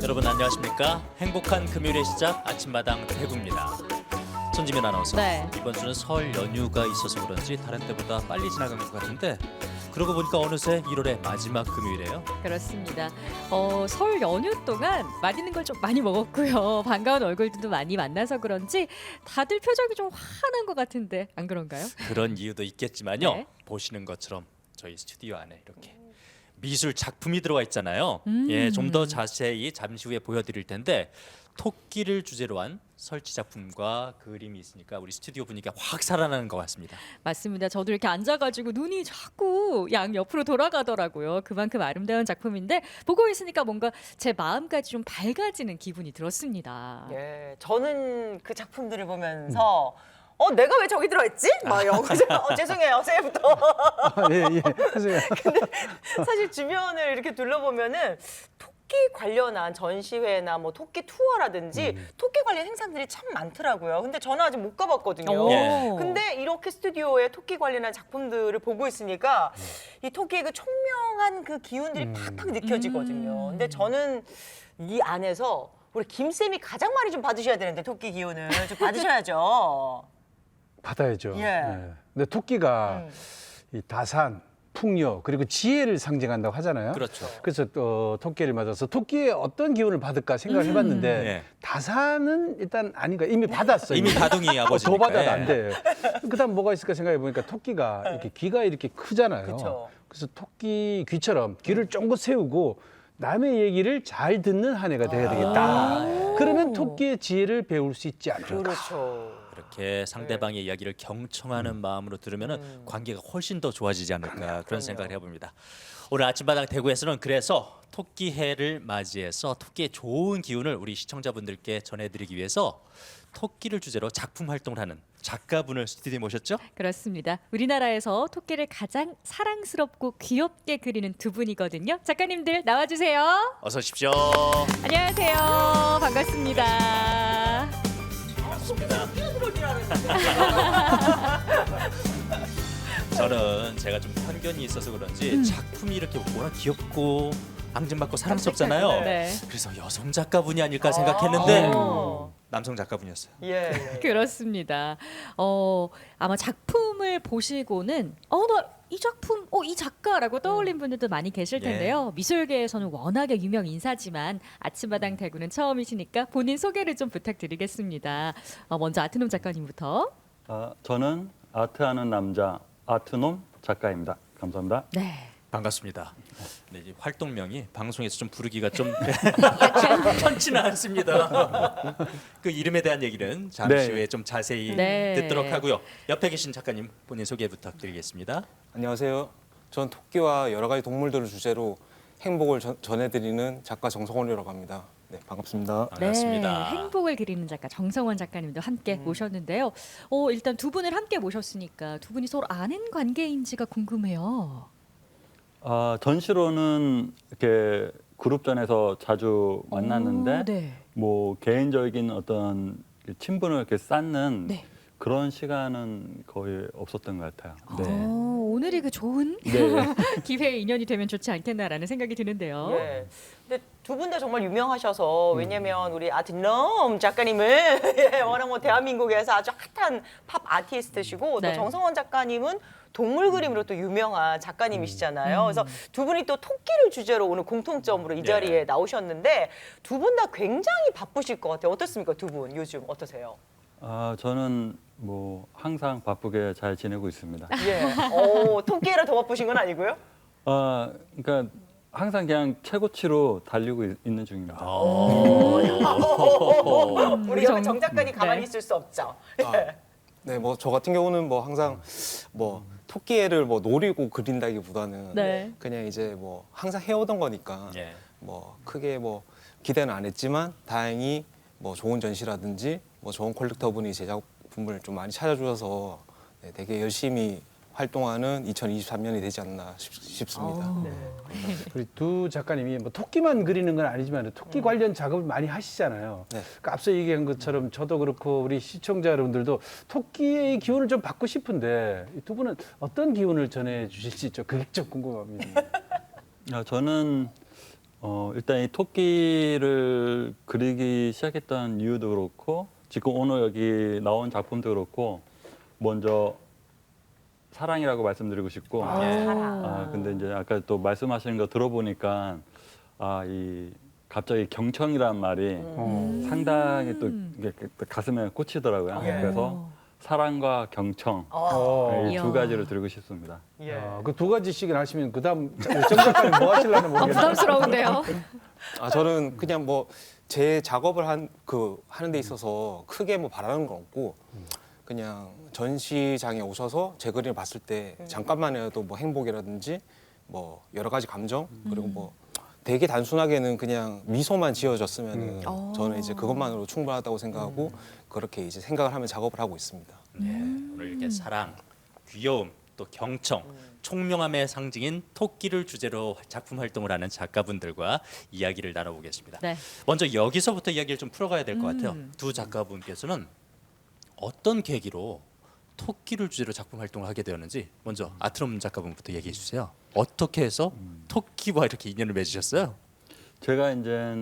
여러분 안녕하십니까? 행복한 금요일의 시작 아침마당 대구입니다. 손지민 아나운서. 네. 이번 주는 설 연휴가 있어서 그런지 다른 때보다 빨리 지나간 것 같은데 그러고 보니까 어느새 1월의 마지막 금요일이에요. 그렇습니다. 설 연휴 동안 맛있는 걸 좀 많이 먹었고요. 반가운 얼굴들도 많이 만나서 그런지 다들 표정이 좀 환한 것 같은데 안 그런가요? 그런 이유도 있겠지만요. 네. 보시는 것처럼 저희 스튜디오 안에 이렇게 미술 작품이 들어와 있잖아요. 음. 예, 좀 더 자세히 잠시 후에 보여드릴 텐데 토끼를 주제로 한 설치 작품과 그림이 있으니까 우리 스튜디오 분위기가 확 살아나는 것 같습니다. 맞습니다. 저도 이렇게 앉아가지고 눈이 자꾸 양 옆으로 돌아가더라고요. 그만큼 아름다운 작품인데 보고 있으니까 뭔가 제 마음까지 좀 밝아지는 기분이 들었습니다. 예, 저는 그 작품들을 보면서 내가 왜 저기 들어있지? 막 이런 거. 죄송해요, 새해부터. 예, 예. 하세요. 사실 주변을 이렇게 둘러보면은 토끼 관련한 전시회나 뭐 토끼 투어라든지 토끼 관련 행사들이 참 많더라고요. 근데 저는 아직 못 가봤거든요. 오. 예. 근데 이렇게 스튜디오에 토끼 관련한 작품들을 보고 있으니까 이 토끼의 그 총명한 그 기운들이 팍팍 느껴지거든요. 근데 저는 이 안에서 우리 김쌤이 가장 많이 좀 받으셔야 되는데 토끼 기운을 좀 받으셔야죠. 받아야죠. 예. 예. 근데 토끼가 이 다산, 풍요 그리고 지혜를 상징한다고 하잖아요. 그렇죠. 그래서 또 토끼를 맞아서 토끼의 어떤 기운을 받을까 생각을 해봤는데 예. 다산은 일단 아닌가 이미 받았어요. 이미 다둥이 아버지니까. 더 받아도 안 예. 돼. 그다음 뭐가 있을까 생각해 보니까 토끼가 이렇게 귀가 이렇게 크잖아요. 그쵸. 그래서 토끼 귀처럼 귀를 쫑긋 세우고 남의 얘기를 잘 듣는 한 해가 돼야 되겠다. 그러면 토끼의 지혜를 배울 수 있지 않을까. 그렇죠. 이렇게 상대방의 이야기를 경청하는 마음으로 들으면은 관계가 훨씬 더 좋아지지 않을까 그런 생각을 해봅니다. 오늘 아침마당 대구에서는 그래서 토끼해를 맞이해서 토끼의 좋은 기운을 우리 시청자분들께 전해드리기 위해서 토끼를 주제로 작품 활동을 하는 작가분을 스튜디오에 모셨죠? 그렇습니다. 우리나라에서 토끼를 가장 사랑스럽고 귀엽게 그리는 두 분이거든요. 작가님들 나와주세요. 어서 오십시오. 안녕하세요. 반갑습니다. 저는 제가 좀 편견이 있어서 그런지 작품이 이렇게 워낙 귀엽고 앙증맞고 사랑스럽잖아요. 네. 그래서 여성 작가분이 아닐까 생각했는데 아. 남성 작가분이었어요. 예. 그렇습니다. 아마 작품을 보시고는 나 이 작품, 이 작가라고 떠올린 분들도 많이 계실 텐데요. 미술계에서는 워낙에 유명 인사지만 아침마당 대구는 처음이시니까 본인 소개를 좀 부탁드리겠습니다. 먼저 아트놈 작가님부터. 저는 아트하는 남자 아트놈 작가입니다. 감사합니다. 네. 반갑습니다. 네, 이 활동명이 방송에서 좀 부르기가 좀 편치는 않습니다. 그 이름에 대한 얘기는 잠시 네. 후에 좀 자세히 네. 듣도록 하고요. 옆에 계신 작가님 본인 소개 부탁드리겠습니다. 안녕하세요. 전 토끼와 여러 가지 동물들을 주제로 행복을 전해드리는 작가 정성원이라고 합니다. 네, 반갑습니다. 반갑습니다. 네, 행복을 그리는 작가 정성원 작가님도 함께 모셨는데요. 일단 두 분을 함께 모셨으니까 두 분이 서로 아는 관계인지가 궁금해요. 전시로는 이렇게 그룹전에서 자주 만났는데 네. 뭐 개인적인 어떤 친분을 이렇게 쌓는 네. 그런 시간은 거의 없었던 것 같아요. 네. 오늘이 그 좋은 네. 기회의 인연이 되면 좋지 않겠나라는 생각이 드는데요. 예. 근데 두 분 다 정말 유명하셔서 왜냐면 우리 아트놈 작가님은 예, 워낙 뭐 대한민국에서 아주 핫한 팝 아티스트시고 네. 또 정성원 작가님은 동물 그림으로 또 유명한 작가님이시잖아요. 그래서 두 분이 또 토끼를 주제로 오늘 공통점으로 이 자리에 나오셨는데 두 분 다 굉장히 바쁘실 것 같아요. 어떻습니까, 두 분 요즘 어떠세요? 저는 뭐 항상 바쁘게 잘 지내고 있습니다. 예. 토끼라 더 바쁘신 건 아니고요? 그러니까 항상 그냥 최고치로 달리고 있는 중입니다. 우리 여기 정 작가님 가만히 있을 수 없죠. 네, 뭐 저 같은 경우는 뭐 항상 뭐 토끼를 뭐 노리고 그린다기보다는 네. 그냥 이제 뭐 항상 해오던 거니까 예. 뭐 크게 뭐 기대는 안 했지만 다행히 뭐 좋은 전시라든지 뭐 좋은 컬렉터분이 제 작품을 좀 많이 찾아주셔서 네, 되게 열심히 활동하는 2023년이 되지 않나 싶습니다. 우리 두 작가님이 뭐 토끼만 그리는 건 아니지만 토끼 관련 작업을 많이 하시잖아요. 네. 그러니까 앞서 얘기한 것처럼 저도 그렇고 우리 시청자 여러분들도 토끼의 기운을 좀 받고 싶은데 이 두 분은 어떤 기운을 전해 주실지 그게 좀 궁금합니다. 저는 일단 이 토끼를 그리기 시작했던 이유도 그렇고 지금 오늘 여기 나온 작품도 그렇고 먼저 사랑이라고 말씀드리고 싶고 근데 이제 아까 또 말씀하시는 거 들어보니까 이 갑자기 경청이란 말이 상당히 또 이게 가슴에 꽂히더라고요. 그래서 사랑과 경청 이 두 가지를 드리고 싶습니다. 예. 그 두 가지씩은 하시면 그다음 정작가님 뭐 하실려나 모르겠네요. 부담스러운데요. 저는 그냥 뭐 제 작업을 하는 데 있어서 크게 뭐 바라는 건 없고 그냥 전시장에 오셔서 제 그림을 봤을 때 잠깐만이라도 뭐 행복이라든지 뭐 여러 가지 감정 그리고 뭐 되게 단순하게는 그냥 미소만 지어졌으면 저는 이제 그것만으로 충분하다고 생각하고 그렇게 이제 생각을 하면 작업을 하고 있습니다. 오늘 이렇게 사랑, 귀여움, 또 경청, 총명함의 상징인 토끼를 주제로 작품 활동을 하는 작가분들과 이야기를 나눠보겠습니다. 네. 먼저 여기서부터 이야기를 좀 풀어가야 될 것 같아요. 두 작가분께서는 어떤 계기로 토끼를 주제로 작품 활동을 하게 되었는지 먼저 아트롬 작가분부터 얘기해 주세요. 어떻게 해서 토끼와 이렇게 인연을 맺으셨어요? 제가 이제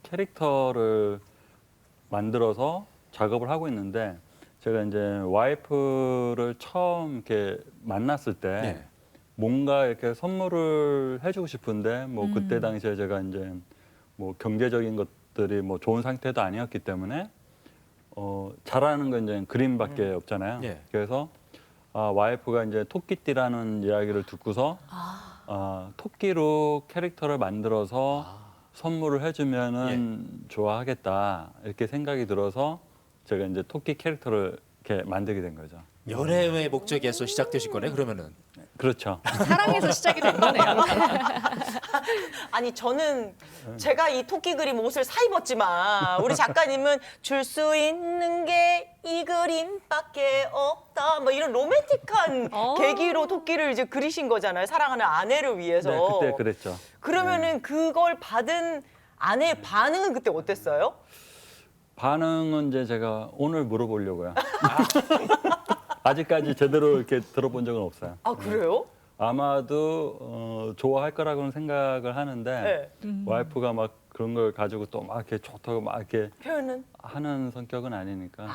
캐릭터를 만들어서 작업을 하고 있는데 제가 이제 와이프를 처음 이렇게 만났을 때 네. 뭔가 이렇게 선물을 해주고 싶은데 뭐 그때 당시에 제가 이제 뭐 경제적인 것들이 뭐 좋은 상태도 아니었기 때문에 잘하는 건 이제 그림밖에 없잖아요. 예. 그래서 와이프가 이제 토끼띠라는 이야기를 듣고서 토끼로 캐릭터를 만들어서 선물을 해주면은 좋아하겠다 이렇게 생각이 들어서 제가 이제 토끼 캐릭터를 이렇게 만들게 된 거죠. 연애의 목적에서 시작되신 거네 그러면은. 그렇죠. 사랑에서 시작이 된 거네요. 아니 저는 제가 이 토끼 그림 옷을 사 입었지만 우리 작가님은 줄 수 있는 게 이 그림밖에 없다 뭐 이런 로맨틱한 계기로 토끼를 이제 그리신 거잖아요. 사랑하는 아내를 위해서. 네, 그때 그랬죠. 그러면은 그걸 받은 아내의 반응은 그때 어땠어요? 반응은 이제 제가 오늘 물어보려고요. 아직까지 제대로 이렇게 들어본 적은 없어요. 아 그래요? 아마도 좋아할 거라고는 생각을 하는데 네. 와이프가 막 그런 걸 가지고 또 막 이렇게 좋다고 막 이렇게 표현은? 하는 성격은 아니니까.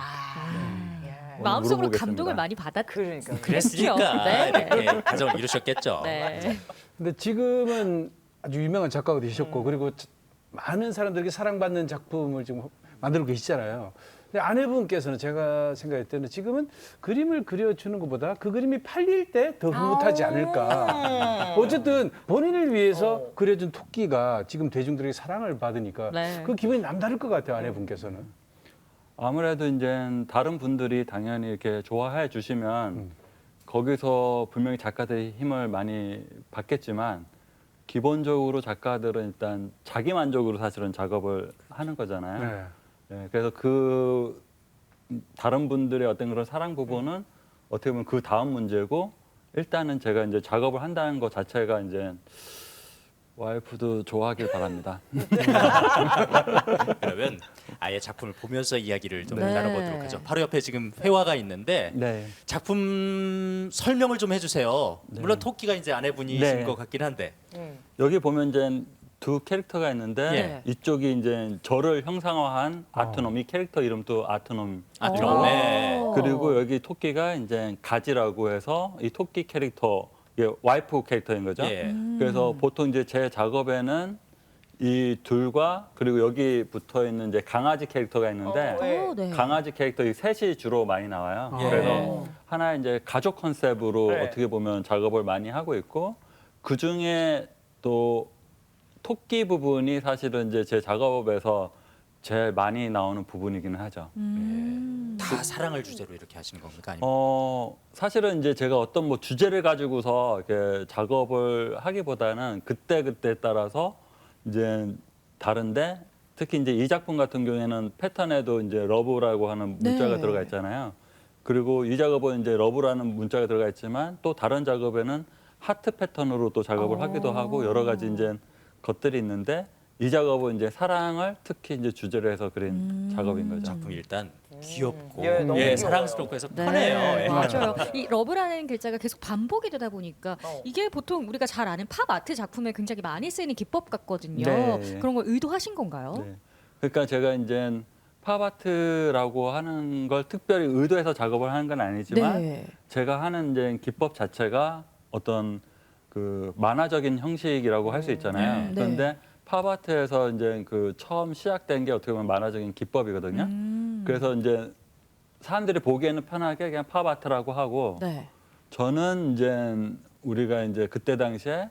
예. 마음속으로 물어보겠습니다. 감동을 많이 그러니까. 그랬으니까 네. 이렇게 가정을 이루셨겠죠. 네. 근데 지금은 아주 유명한 작가가 되셨고 그리고 많은 사람들에게 사랑받는 작품을 지금 만들고 계시잖아요. 근데 아내분께서는 제가 생각할 때는 지금은 그림을 그려주는 것보다 그 그림이 팔릴 때 더 흐뭇하지 않을까. 어쨌든 본인을 위해서 그려준 토끼가 지금 대중들에게 사랑을 받으니까 네. 그 기분이 남다를 것 같아요, 아내분께서는. 아무래도 이제 다른 분들이 당연히 이렇게 좋아해 주시면 거기서 분명히 작가들이 힘을 많이 받겠지만 기본적으로 작가들은 일단 자기 만족으로 사실은 작업을 하는 거잖아요. 네. 네, 그래서 그 다른 분들의 어떤 그런 사랑 부분은 어떻게 보면 그 다음 문제고 일단은 제가 이제 작업을 한다는 것 자체가 이제 와이프도 좋아하길 바랍니다. 그러면 아예 작품을 보면서 이야기를 좀 네. 나눠보도록 하죠. 바로 옆에 지금 회화가 있는데 네. 작품 설명을 좀 해주세요. 물론 토끼가 이제 아내분이신 네. 것 같긴 한데. 여기 보면 이제 두 캐릭터가 있는데 예. 이쪽이 이제 저를 형상화한 아트놈, 이 캐릭터 이름도 아트놈. 아트롬. 네. 그리고 여기 토끼가 이제 가지라고 해서 이 토끼 캐릭터, 이게 와이프 캐릭터인 거죠. 예. 그래서 보통 이제 제 작업에는 이 둘과 그리고 여기 붙어 있는 이제 강아지 캐릭터가 있는데 네. 강아지 캐릭터 이 셋이 주로 많이 나와요. 예. 그래서 하나의 이제 가족 컨셉으로 네. 어떻게 보면 작업을 많이 하고 있고 그 중에 또 토끼 부분이 사실은 이제 제 작업에서 제일 많이 나오는 부분이기는 하죠. 다 사랑을 주제로 이렇게 하시는 겁니까? 아니면 사실은 이제 제가 어떤 뭐 주제를 가지고서 이렇게 작업을 하기보다는 그때 따라서 이제 다른데 특히 이제 이 작품 같은 경우에는 패턴에도 이제 러브라고 하는 문자가 네. 들어가 있잖아요. 그리고 이 작업은 이제 러브라는 문자가 들어가 있지만 또 다른 작업에는 하트 패턴으로 또 작업을 하기도 하고 여러 가지 이제 것들이 있는데 이 작업은 이제 사랑을 특히 이제 주제로 해서 그린 작업인 거죠. 작품이 일단 귀엽고 예, 너무 귀여워요. 사랑스럽고 해서 네, 편해요. 예. 맞아요. 이 러브라는 글자가 계속 반복이 되다 보니까 어. 이게 보통 우리가 잘 아는 팝 아트 작품에 굉장히 많이 쓰이는 기법 같거든요. 네. 그런 걸 의도하신 건가요? 네. 그러니까 제가 이제 팝아트라고 하는 걸 특별히 의도해서 작업을 하는 건 아니지만 네. 제가 하는 이제 기법 자체가 어떤 그 만화적인 형식이라고 할 수 있잖아요. 네. 그런데 팝아트에서 이제 그 처음 시작된 게 어떻게 보면 만화적인 기법이거든요. 그래서 이제 사람들이 보기에는 편하게 그냥 팝아트라고 하고 네. 저는 이제 우리가 이제 그때 당시에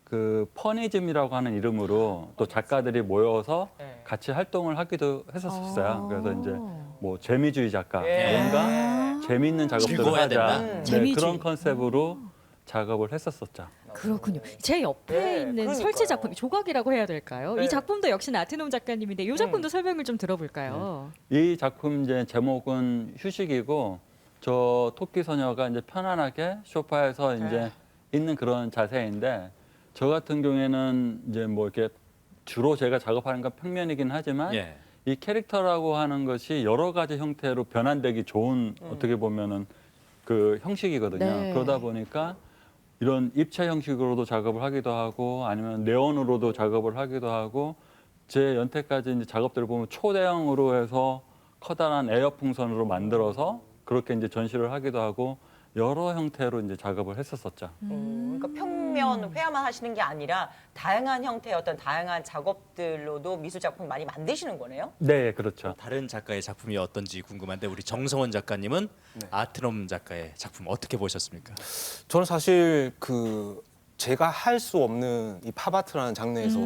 그 퍼니즘이라고 하는 이름으로 또 작가들이 모여서 네. 같이 활동을 하기도 했었어요. 아. 그래서 이제 뭐 재미주의 작가, 예. 뭔가 재미있는 작업들을 즐거워야 하자. 된다. 네, 재미주의. 그런 컨셉으로 작업을 했었었죠. 그렇군요. 제 옆에 네, 있는 그러니까요. 설치 작품 조각이라고 해야 될까요? 네. 이 작품도 역시 나트놈 작가님인데 이 작품도 설명을 좀 들어볼까요? 이 작품 이제 제목은 휴식이고 저 토끼 소녀가 이제 편안하게 소파에서 이제 있는 그런 자세인데 저 같은 경우에는 이제 뭐 이렇게 주로 제가 작업하는 건 평면이긴 하지만 예. 이 캐릭터라고 하는 것이 여러 가지 형태로 변환되기 좋은 어떻게 보면은 그 형식이거든요. 네. 그러다 보니까 이런 입체 형식으로도 작업을 하기도 하고 아니면 네온으로도 작업을 하기도 하고 제 연태까지 이제 작업들을 보면 초대형으로 해서 커다란 에어 풍선으로 만들어서 그렇게 이제 전시를 하기도 하고 여러 형태로 이제 작업을 했었었죠. 그러니까 평면 회화만 하시는 게 아니라 다양한 형태의 어떤 다양한 작업들로도 미술 작품 많이 만드시는 거네요. 네, 그렇죠. 다른 작가의 작품이 어떤지 궁금한데 우리 정성원 작가님은 아트놈 작가의 작품 어떻게 보셨습니까? 저는 사실 그 제가 할 수 없는 이 팝아트라는 장르에서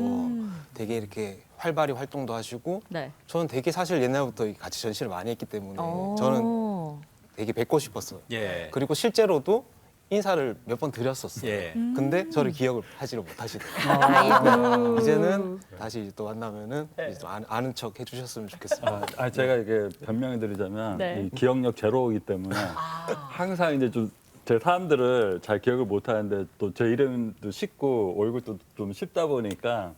되게 이렇게 활발히 활동도 하시고 네. 저는 되게 사실 옛날부터 같이 전시를 많이 했기 때문에 저는 되게 뵙고 싶었어요. 예. 그리고 실제로도 인사를 몇 번 드렸었어요. 예. 근데 저를 기억을 하지를 못하시더라고요. 아이고. 이제는 다시 또 만나면은 이제 또 아는 척 해주셨으면 좋겠습니다. 제가 이게 변명해 드리자면 네. 이 기억력 제로이기 때문에 항상 이제 좀 제 사람들을 잘 기억을 못 하는데 또 제 이름도 쉽고 얼굴도 좀 쉽다 보니까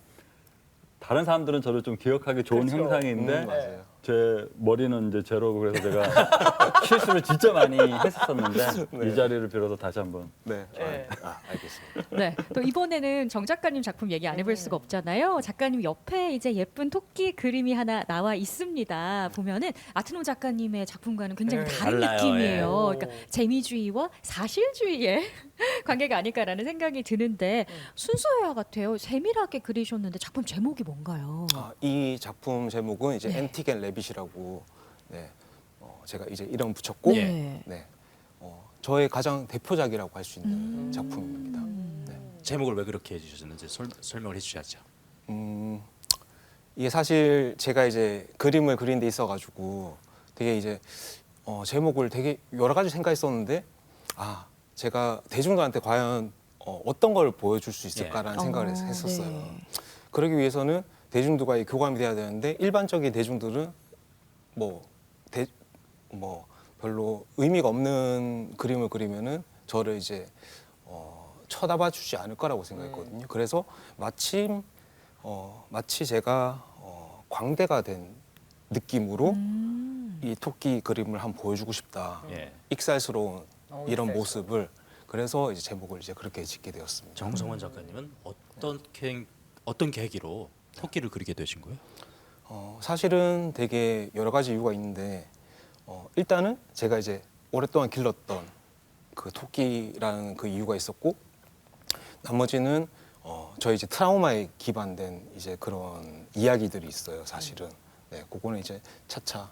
다른 사람들은 저를 좀 기억하기 좋은 그렇죠. 형상인데 맞아요. 제 머리는 이제 제로고 그래서 제가 실수를 진짜 많이 했었었는데 네. 이 자리를 빌어서 다시 한번 네. 네. 알겠습니다. 네. 또 이번에는 정 작가님 작품 얘기 안 해볼 수가 없잖아요. 작가님 옆에 이제 예쁜 토끼 그림이 하나 나와 있습니다. 보면은 아트놈 작가님의 작품과는 굉장히 다른 달라요, 느낌이에요. 예. 그러니까 재미주의와 사실주의의 관계가 아닐까라는 생각이 드는데 순수해야 같아요. 세밀하게 그리셨는데 작품 제목이 뭔가요? 이 작품 제목은 이제 네. 앤틱 앤 레빗이라고 제가 이제 이름 붙였고 네. 네. 저의 가장 대표작이라고 할 수 있는 작품입니다. 네. 제목을 왜 그렇게 해주셨는지 설명을 해주셔야죠. 이게 사실 제가 이제 그림을 그린 데 있어가지고 되게 이제 제목을 되게 여러 가지 생각했었는데 제가 대중들한테 과연 어떤 걸 보여줄 수 있을까라는 생각을 했었어요. 네. 그러기 위해서는 대중들과의 교감이 돼야 되는데 일반적인 대중들은 뭐 별로 의미가 없는 그림을 그리면은 저를 이제 쳐다봐 주지 않을 거라고 생각했거든요. 그래서 마치 제가 광대가 된 느낌으로 이 토끼 그림을 한번 보여주고 싶다. 예. 익살스러운 이런 익살스러워. 모습을 그래서 이제 제목을 이제 그렇게 짓게 되었습니다. 정성원 작가님은 어떤 계기로 토끼를 그리게 되신 거예요? 사실은 되게 여러 가지 이유가 있는데 일단은 제가 이제 오랫동안 길렀던 그 토끼라는 그 이유가 있었고 나머지는 저희 이제 트라우마에 기반된 이제 그런 이야기들이 있어요. 사실은 네, 그거는 이제 차차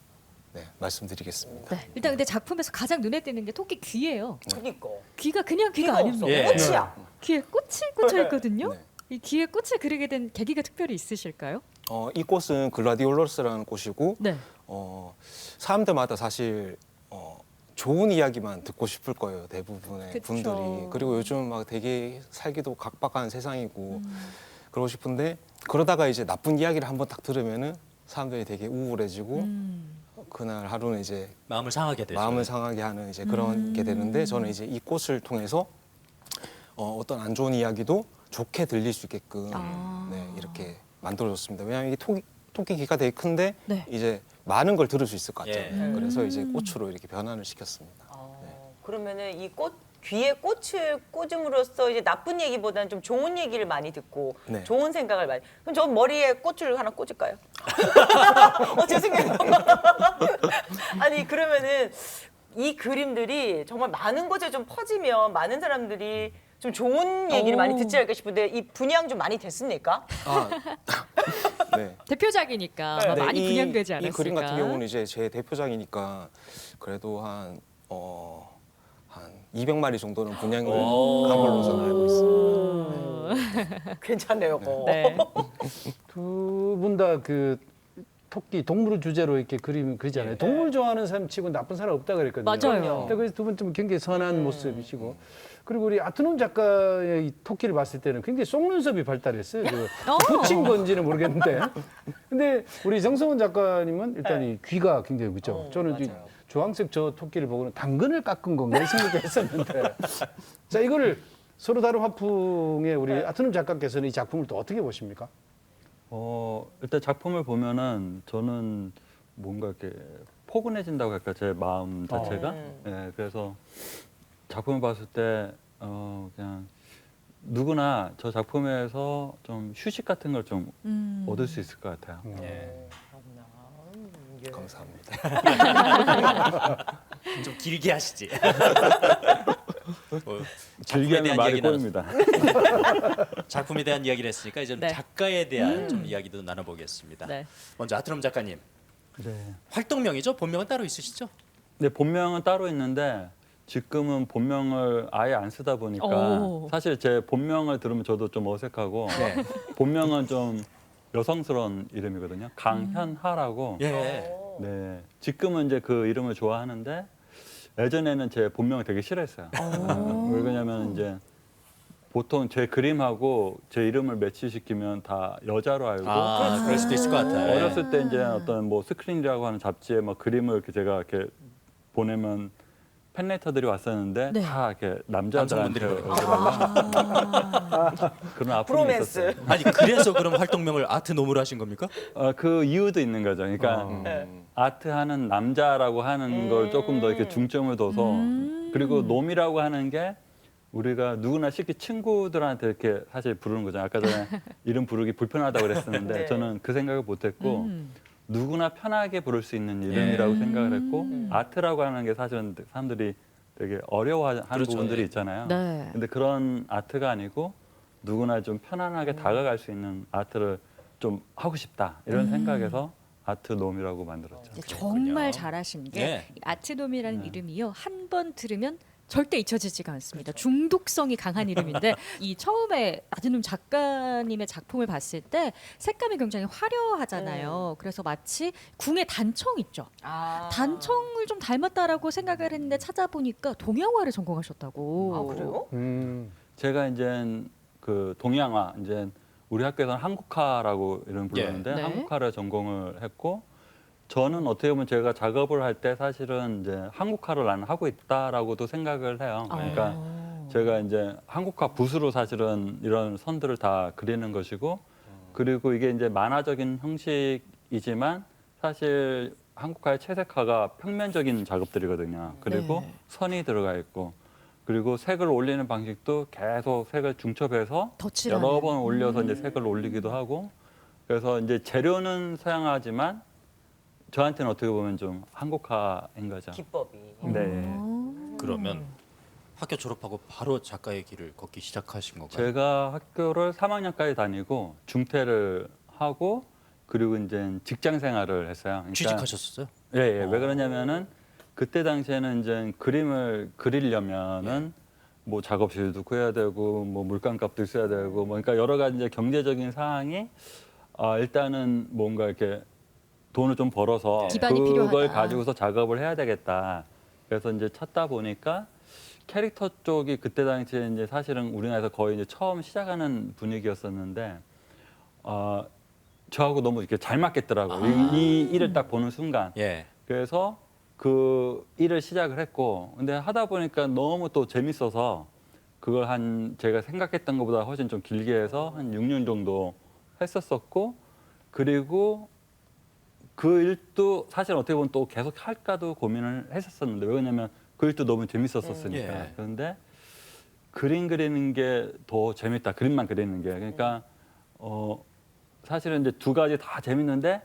말씀드리겠습니다. 네. 일단 근데 작품에서 가장 눈에 띄는 게 토끼 귀예요. 그러니까 귀가 그냥 귀가 아닙니다. 예. 꽃이야. 귀에 꽃이 꽂혀 있거든요. 네. 이 귀에 꽃을 그리게 된 계기가 특별히 있으실까요? 이 꽃은 글라디올러스라는 꽃이고 네. 사람들마다 사실 좋은 이야기만 듣고 싶을 거예요. 대부분의 그쵸. 분들이. 그리고 요즘 막 되게 살기도 각박한 세상이고 그러고 싶은데 그러다가 이제 나쁜 이야기를 한번 딱 들으면은 사람들이 되게 우울해지고 그날 하루는 이제 마음을 상하게 되죠. 마음을 상하게 하는 이제 그런 게 되는데 저는 이제 이 꽃을 통해서 어떤 안 좋은 이야기도 좋게 들릴 수 있게끔 아. 네, 이렇게 만들어줬습니다. 왜냐하면 이게 토끼 귀가 되게 큰데 네. 이제 많은 걸 들을 수 있을 것 같잖아요. 예. 그래서 이제 꽃으로 이렇게 변환을 시켰습니다. 그러면은 이 귀에 꽃을 꽂음으로써 이제 나쁜 얘기보다는 좀 좋은 얘기를 많이 듣고 네. 좋은 생각을 많이. 그럼 저 머리에 꽃을 하나 꽂을까요? 죄송해요. 아니 그러면은 이 그림들이 정말 많은 곳에 좀 퍼지면 많은 사람들이 좀 좋은 얘기를 많이 듣지 않을까 싶은데 이 분양 좀 많이 됐습니까? 아, 네. 대표작이니까 아마 네, 많이 분양되지 이 않았을까. 그림 같은 경우는 이제 제 대표작이니까 그래도 한 200마리 정도는 분양을 한 걸로 저는 알고 있습니다. 괜찮네요. 그거. 네. 두 분 다 그 토끼 동물을 주제로 이렇게 그림 그리잖아요. 동물 좋아하는 사람 치고 나쁜 사람 없다 그랬거든요. 맞아요. 그래서 두 분 좀 굉장히 선한 모습이시고 그리고 우리 아트놈 작가의 이 토끼를 봤을 때는 굉장히 속눈썹이 발달했어요. 붙인 건지는 모르겠는데. 근데 우리 정성원 작가님은 일단 이 귀가 굉장히 그죠. 저는 이 맞아요. 주황색 저 토끼를 보고는 당근을 깎은 건가 이 생각했었는데. 자 이거를 서로 다른 화풍의 우리 아트놈 작가께서는 이 작품을 또 어떻게 보십니까? 일단 작품을 보면은 저는 뭔가 이렇게 포근해진다고 할까 제 마음 자체가. 예, 그래서 작품을 봤을 때 그냥 누구나 저 작품에서 좀 휴식 같은 걸 좀 얻을 수 있을 것 같아요. 감사합니다. 좀 길게 하시지. 길게 하면 말이 꼬입니다. 작품에 대한 이야기를 했으니까 이제 네. 작가에 대한 좀 이야기도 나눠보겠습니다. 네. 먼저 아트롬 작가님 네. 활동명이죠? 본명은 따로 있으시죠? 네, 본명은 따로 있는데 지금은 본명을 아예 안 쓰다 보니까 오. 사실 제 본명을 들으면 저도 좀 어색하고 네. 본명은 좀 여성스러운 이름이거든요. 강현하라고. 예. 네, 지금은 이제 그 이름을 좋아하는데 예전에는 제 본명을 되게 싫어했어요. 왜 그러냐면 이제 보통 제 그림하고 제 이름을 매치시키면 다 여자로 알고 그럴 수도 있을 것 같아요. 어렸을 때 이제 어떤 뭐 스크린이라고 하는 잡지에 막 그림을 이렇게 제가 이렇게 보내면 팬레터들이 왔었는데 네. 다 이렇게 남자들한테 남성분들이 오더라고요. 그런 아픔이 있었어요. 브로맨스. 아니 그래서 그럼 활동명을 아트놈으로 하신 겁니까? 그 이유도 있는 거죠. 그러니까 아트하는 남자라고 하는 걸 조금 더 이렇게 중점을 둬서 그리고 놈이라고 하는 게 우리가 누구나 쉽게 친구들한테 이렇게 사실 부르는 거죠. 아까 전에 이름 부르기 불편하다고 그랬었는데 네. 저는 그 생각을 못했고 누구나 편하게 부를 수 있는 이름이라고 생각을 했고 아트라고 하는 게 사실은 사람들이 되게 어려워하는 그렇죠. 부분들이 네. 있잖아요. 네. 근데 그런 아트가 아니고 누구나 좀 편안하게 다가갈 수 있는 아트를 좀 하고 싶다 이런 생각에서 아트놈이라고 만들었죠. 정말 잘하신 게 네. 이 아트돔이라는 이름이요. 한 번 들으면 절대 잊혀지지가 않습니다. 중독성이 강한 이름인데 이 처음에 아드놈 작가님의 작품을 봤을 때 색감이 굉장히 화려하잖아요. 그래서 마치 궁의 단청 있죠. 단청을 좀 닮았다라고 생각을 했는데 찾아보니까 동양화를 전공하셨다고. 아 그래요? 제가 이제 그 동양화 이제 우리 학교에서는 한국화라고 이런 부르는데 네. 한국화를 전공을 했고 저는 어떻게 보면 제가 작업을 할 때 사실은 이제 한국화를 나는 하고 있다라고도 생각을 해요. 그러니까 제가 이제 한국화 붓으로 사실은 이런 선들을 다 그리는 것이고 그리고 이게 이제 만화적인 형식이지만 사실 한국화의 채색화가 평면적인 작업들이거든요. 그리고 네. 선이 들어가 있고 그리고 색을 올리는 방식도 계속 색을 중첩해서 덧칠하는. 여러 번 올려서 이제 색을 올리기도 하고 그래서 이제 재료는 사용하지만 저한테는 어떻게 보면 좀 한국화인 거죠. 기법이. 네. 그러면 학교 졸업하고 바로 작가의 길을 걷기 시작하신 건가요? 제가 학교를 3학년까지 다니고 중퇴를 하고 그리고 이제 직장 생활을 했어요. 그러니까 취직하셨어요? 예, 예. 왜 그러냐면은 그때 당시에는 이제 그림을 그리려면은 뭐 작업실도 구해야 되고 뭐 물감값도 있어야 되고 뭐 그러니까 여러 가지 이제 경제적인 사항이 일단은 뭔가 이렇게 돈을 좀 벌어서 기반이 그걸 필요하다. 가지고서 작업을 해야 되겠다. 그래서 이제 찾다 보니까 캐릭터 쪽이 그때 당시에 이제 사실은 우리나라에서 거의 이제 처음 시작하는 분위기였었는데 저하고 너무 이렇게 잘 맞겠더라고요. 이 일을 딱 보는 순간. 예. 그래서 그 일을 시작을 했고 근데 하다 보니까 너무 또 재밌어서 그걸 제가 생각했던 것보다 훨씬 좀 길게 해서 한 6년 정도 했었었고 그리고 그 일도 사실 어떻게 보면 또 계속 할까도 고민을 했었었는데 왜냐면 그 일도 너무 재밌었었으니까. 예. 그런데 그림 그리는 게 더 재밌다. 그림만 그리는 게. 그러니까 사실은 이제 두 가지 다 재밌는데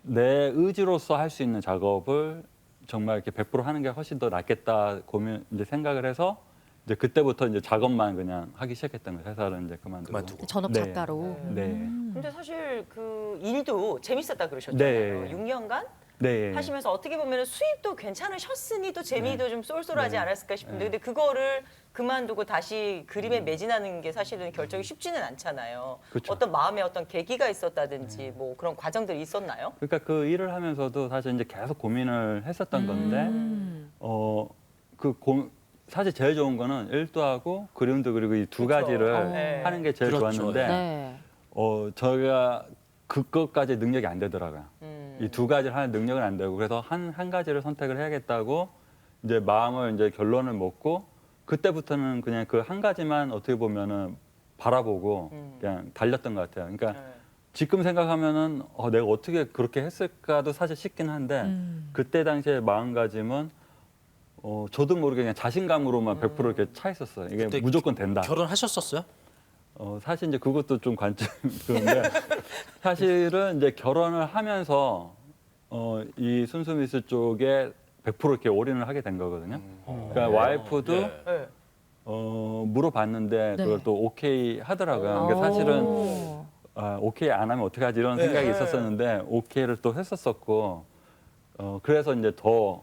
내 의지로서 할 수 있는 작업을 정말 이렇게 100% 하는 게 훨씬 더 낫겠다 고민 이제 생각을 해서 이제 그때부터 이제 작업만 그냥 하기 시작했던 거예요. 회사를 이제 그만두고. 전업 네. 작가로. 네. 근데 사실 그 일도 재밌었다 그러셨잖아요. 네. 6년간 네. 하시면서 어떻게 보면 수입도 괜찮으셨으니 또 재미도 좀 쏠쏠하지 네. 않았을까 싶은데 근데 그거를 그만두고 다시 그림에 매진하는 게 사실은 결정이 쉽지는 않잖아요. 그렇죠. 어떤 마음에 어떤 계기가 있었다든지 뭐 그런 과정들이 있었나요? 그러니까 그 일을 하면서도 사실 이제 계속 고민을 했었던 건데 사실 제일 좋은 거는 일도 하고 그림도 그리고 이 두 그렇죠. 가지를 네. 하는 게 제일 그렇죠. 좋았는데 네. 저희가 그것까지 능력이 안 되더라고요. 이 두 가지를 하는 능력은 안 되고 그래서 한 가지를 선택을 해야겠다고 이제 마음을 이제 결론을 먹고 그때부터는 그냥 그 한 가지만 어떻게 보면은 바라보고 그냥 달렸던 것 같아요. 그러니까 네. 지금 생각하면은 내가 어떻게 그렇게 했을까도 사실 싶긴 한데 그때 당시에 마음가짐은 저도 모르게 그냥 자신감으로만 100% 이렇게 차 있었어요. 이게 그때 무조건 된다. 결혼하셨었어요? 사실 이제 그것도 좀 관점인데 사실은 이제 결혼을 하면서 이 순수미술 쪽에 100% 이렇게 올인을 하게 된 거거든요. 그러니까 와이프도 예. 네. 물어봤는데 네. 그걸 또 오케이 하더라고요. 그러니까 사실은 오. 오케이 안 하면 어떡하지 이런 생각이 있었었는데 오케이를 또 했었었고 그래서 이제 더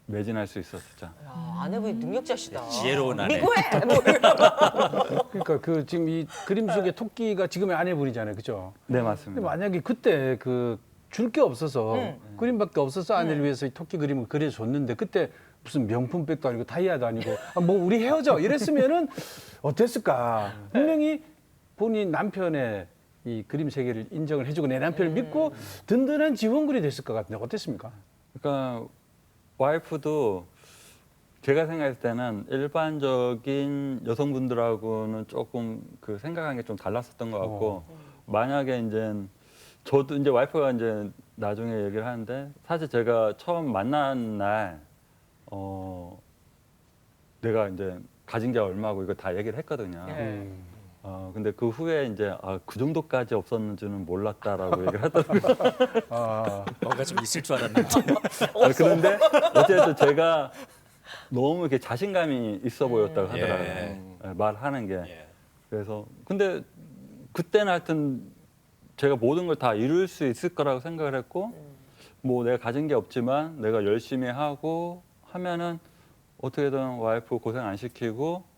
매진할 수 있었죠. 야, 아내분이 능력자시다. 지혜로운 아내. 미고해! 뭐 이러면서. 그러니까 그 지금 이 그림 속의 토끼가 지금의 아내분이잖아요, 그죠? 네 근데 맞습니다. 만약에 그때 그 줄 게 없어서 그림밖에 없어서 아내를 위해서 이 토끼 그림을 그려줬는데 그때 무슨 명품백도 아니고 다이아도 아니고 뭐 우리 헤어져 이랬으면은 어땠을까? 분명히 본인 남편의 이 그림 세계를 인정을 해주고 내 남편을 믿고 든든한 지원군이 됐을 것 같은데 어땠습니까? 그러니까 와이프도 제가 생각했을 때는 일반적인 여성분들하고는 조금 그 생각하는 게 좀 달랐었던 것 같고 만약에 이제 저도 이제 와이프가 이제 나중에 얘기를 하는데 사실 제가 처음 만난 날 내가 이제 가진 게 얼마고 이거 다 얘기를 했거든요. 네. 근데 그 후에 이제 그 정도까지 없었는지는 몰랐다라고 얘기를 하더라고요. 뭔가 좀 있을 줄 알았는데. 그런데 어쨌든 제가 너무 이렇게 자신감이 있어 보였다고 하더라고요. 예. 말하는 게. 예. 그래서 근데 그때는 하여튼 제가 모든 걸 다 이룰 수 있을 거라고 생각을 했고 뭐 내가 가진 게 없지만 내가 열심히 하고 하면은 어떻게든 와이프 고생 안 시키고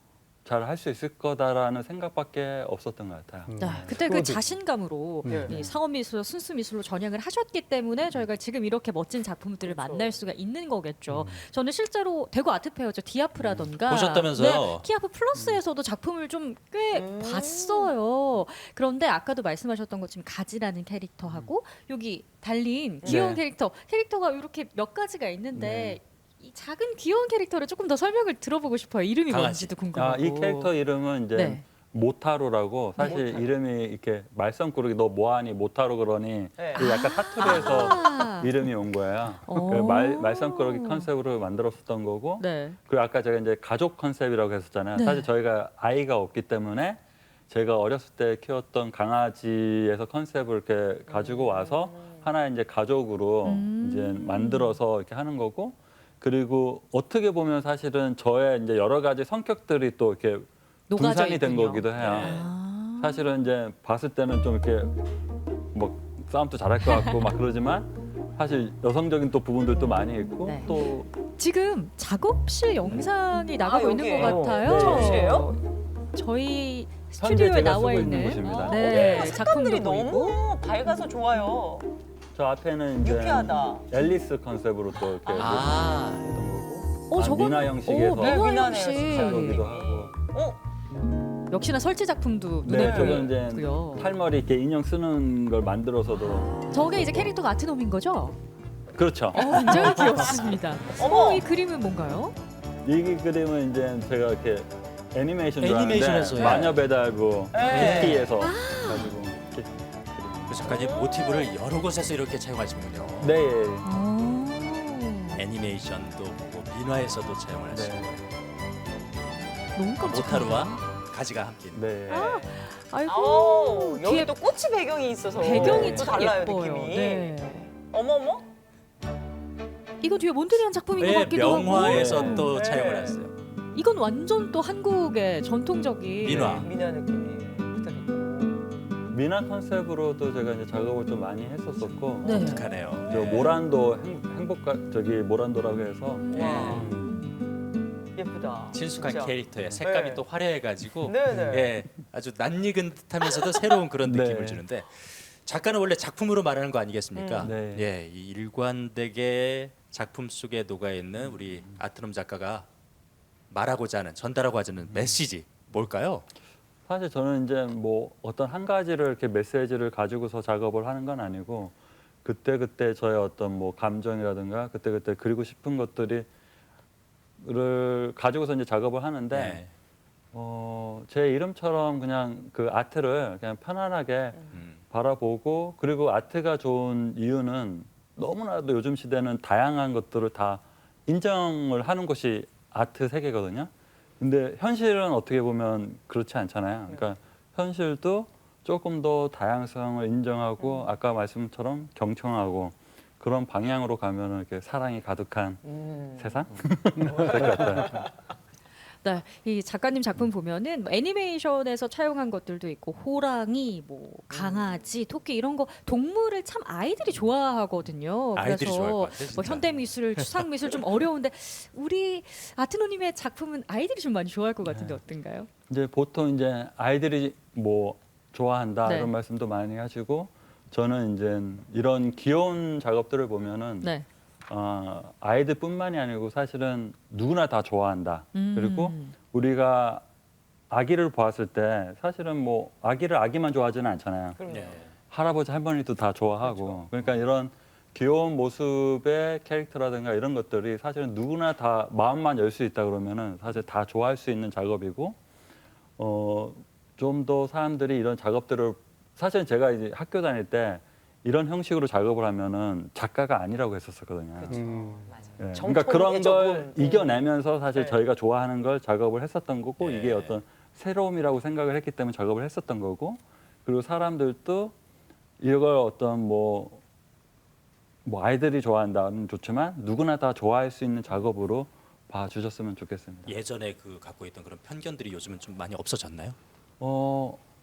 잘 할 수 있을 거다라는 생각밖에 없었던 것 같아요. 네, 그때 그 자신감으로 네. 이 상업미술, 순수미술로 전향을 하셨기 때문에 저희가 지금 이렇게 멋진 작품들을 만날 수가 있는 거겠죠. 저는 실제로 대구 아트페어죠. 디아프라던가 보셨다면서요? 네, 키아프 플러스에서도 작품을 좀 꽤 봤어요. 그런데 아까도 말씀하셨던 것처럼 가지라는 캐릭터하고 여기 달린 귀여운 네. 캐릭터가 이렇게 몇 가지가 있는데 이 작은 귀여운 캐릭터를 조금 더 설명을 들어보고 싶어요. 이름이 강아지. 뭔지도 궁금하고. 이 캐릭터 이름은 이제 네. 모타로라고 사실 모타로. 이름이 이렇게 말썽꾸러기 너 뭐하니 모타로 그러니 네. 그 약간 사투리에서 아. 이름이 온 거예요. 오. 그 말썽꾸러기 컨셉으로 만들었었던 거고 네. 그리고 아까 제가 이제 가족 컨셉이라고 했었잖아요. 네. 사실 저희가 아이가 없기 때문에 제가 어렸을 때 키웠던 강아지에서 컨셉을 이렇게 가지고 와서 하나의 이제 가족으로 이제 만들어서 이렇게 하는 거고 그리고 어떻게 보면 사실은 저의 이제 여러 가지 성격들이 또 이렇게 녹아져 분산이 된 있군요. 거기도 해요. 아. 사실은 이제 봤을 때는 좀 이렇게 뭐 싸움도 잘할 것 같고 막 그러지만 사실 여성적인 또 부분들도 많이 있고 네. 또 지금 작업실 영상이 나가고 있는 여기에요? 것 같아요. 네. 작업실이에요? 저희 현재 스튜디오에 제가 나와 쓰고 있는 있는 곳입니다. 네, 색감들이 작품도 보이고. 너무 밝아서 좋아요. 저 앞에는 이제 유쾌하다. 앨리스 컨셉으로 또 이렇게 아. 했던 거고 저건 미나 형식에서 네, 미나 미나네요, 형식. 진짜. 하기도 하고 역시나 설치 작품도 눈에 네, 저건 이제 보이고요. 탈머리 이렇게 인형 쓰는 걸 만들어서도 저게 이제 캐릭터가 아트놈인 거죠? 그렇죠. 굉장히 귀엽습니다. 어머! 이 그림은 뭔가요? 이 그림은 이제 제가 이렇게 애니메이션 애니메이션에서요? 좋아하는데 마녀 배달부 네. DT에서 가지고 이렇게 그 작가님 모티브를 여러 곳에서 이렇게 차용하시는군요. 네. 오. 애니메이션도 보고 민화에서도 차용을 하시고 너무 깜찍하다. 모타루와 가지가 함께 있는. 네. 아이고. 아우, 여기 뒤에 또 꽃이 배경이 있어서 배경이 또 참 달라요 예뻐요. 느낌이. 네. 어머머. 이거 뒤에 몬드리안 작품인 것 왜 같기도 명화에서 하고. 또 네. 차용을 했어요. 이건 완전 또 한국의 전통적인 민화. 미나 느낌이 그대로. 미나 컨셉으로도 제가 이제 작업을 좀 많이 했었었고 네. 독특하네요. 저 모란도 저기 모란도라고 해서 와. 예쁘다. 친숙한 진짜. 캐릭터에 색감이 네. 또 화려해가지고 네네. 예, 아주 낯익은 듯하면서도 새로운 그런 네. 느낌을 주는데 작가는 원래 작품으로 말하는 거 아니겠습니까? 네. 예, 이 일관되게 작품 속에 녹아 있는 우리 아트놈 작가가 말하고자 하는 전달하고자 하는 메시지 뭘까요? 사실 저는 이제 뭐 어떤 한 가지를 이렇게 메시지를 가지고서 작업을 하는 건 아니고 그때 저의 어떤 뭐 감정이라든가 그때 그리고 싶은 것들을 가지고서 이제 작업을 하는데 네. 제 이름처럼 그냥 그 아트를 그냥 편안하게 바라보고 그리고 아트가 좋은 이유는 너무나도 요즘 시대는 다양한 것들을 다 인정을 하는 것이 아트 세계거든요. 근데 현실은 어떻게 보면 그렇지 않잖아요. 그러니까 현실도 조금 더 다양성을 인정하고 아까 말씀처럼 경청하고 그런 방향으로 가면은 이렇게 사랑이 가득한 세상? 될 것 같아요. 네, 이 작가님 작품 보면은 뭐 애니메이션에서 차용한 것들도 있고 호랑이, 뭐 강아지, 토끼 이런 거 동물을 참 아이들이 좋아하거든요. 아이들이 좋아할 것 그래서 같아요, 진짜. 뭐 현대 미술, 추상 미술 좀 어려운데 우리 아트노님의 작품은 아이들이 좀 많이 좋아할 것 같은데 어떤가요? 이제 보통 이제 아이들이 뭐 좋아한다 네. 이런 말씀도 많이 하시고 저는 이제 이런 귀여운 작업들을 보면은 네. 아이들뿐만이 아니고 사실은 누구나 다 좋아한다. 그리고 음. 우리가 아기를 보았을 때 사실은 뭐 아기만 좋아하지는 않잖아요. 그럼요. 예. 할아버지 할머니도 다 좋아하고 그러니까 이런 귀여운 모습의 캐릭터라든가 이런 것들이 사실은 누구나 다 마음만 열 수 있다 그러면은 사실 다 좋아할 수 있는 작업이고 좀 더 사람들이 이런 작업들을 사실은 제가 이제 학교 다닐 때 이런 형식으로 작업을 하면은 작가가 아니라고 했었거든요. 예, 그러니까 그런 걸 이겨내면서 사실 네. 저희가 좋아하는 걸 작업을 했었던 거고 네. 이게 어떤 새로움이라고 생각을 했기 때문에 작업을 했었던 거고 그리고 사람들도 이걸 어떤 뭐 아이들이 좋아한다면 좋지만 누구나 다 좋아할 수 있는 작업으로 봐주셨으면 좋겠습니다. 예전에 그 갖고 있던 그런 편견들이 요즘은 좀 많이 없어졌나요?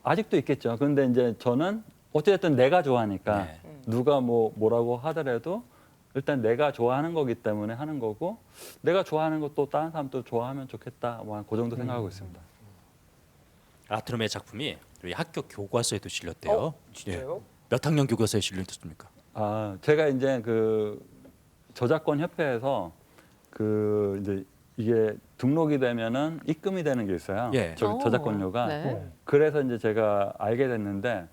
아직도 있겠죠. 그런데 이제 저는 어쨌든 내가 좋아하니까 네. 누가 뭐라고 하더라도 일단 내가 좋아하는 거기 때문에 하는 거고 내가 좋아하는 것도 다른 사람도 좋아하면 좋겠다. 뭐 그 정도 생각하고 있습니다. 아트놈의 작품이 우리 학교 교과서에도 실렸대요. 진짜요? 예. 몇 학년 교과서에 실렸습니까? 제가 이제 그 저작권 협회에서 그 이제 이게 등록이 되면은 입금이 되는 게 있어요. 예. 저작권료가. 네. 그래서 이제 제가 알게 됐는데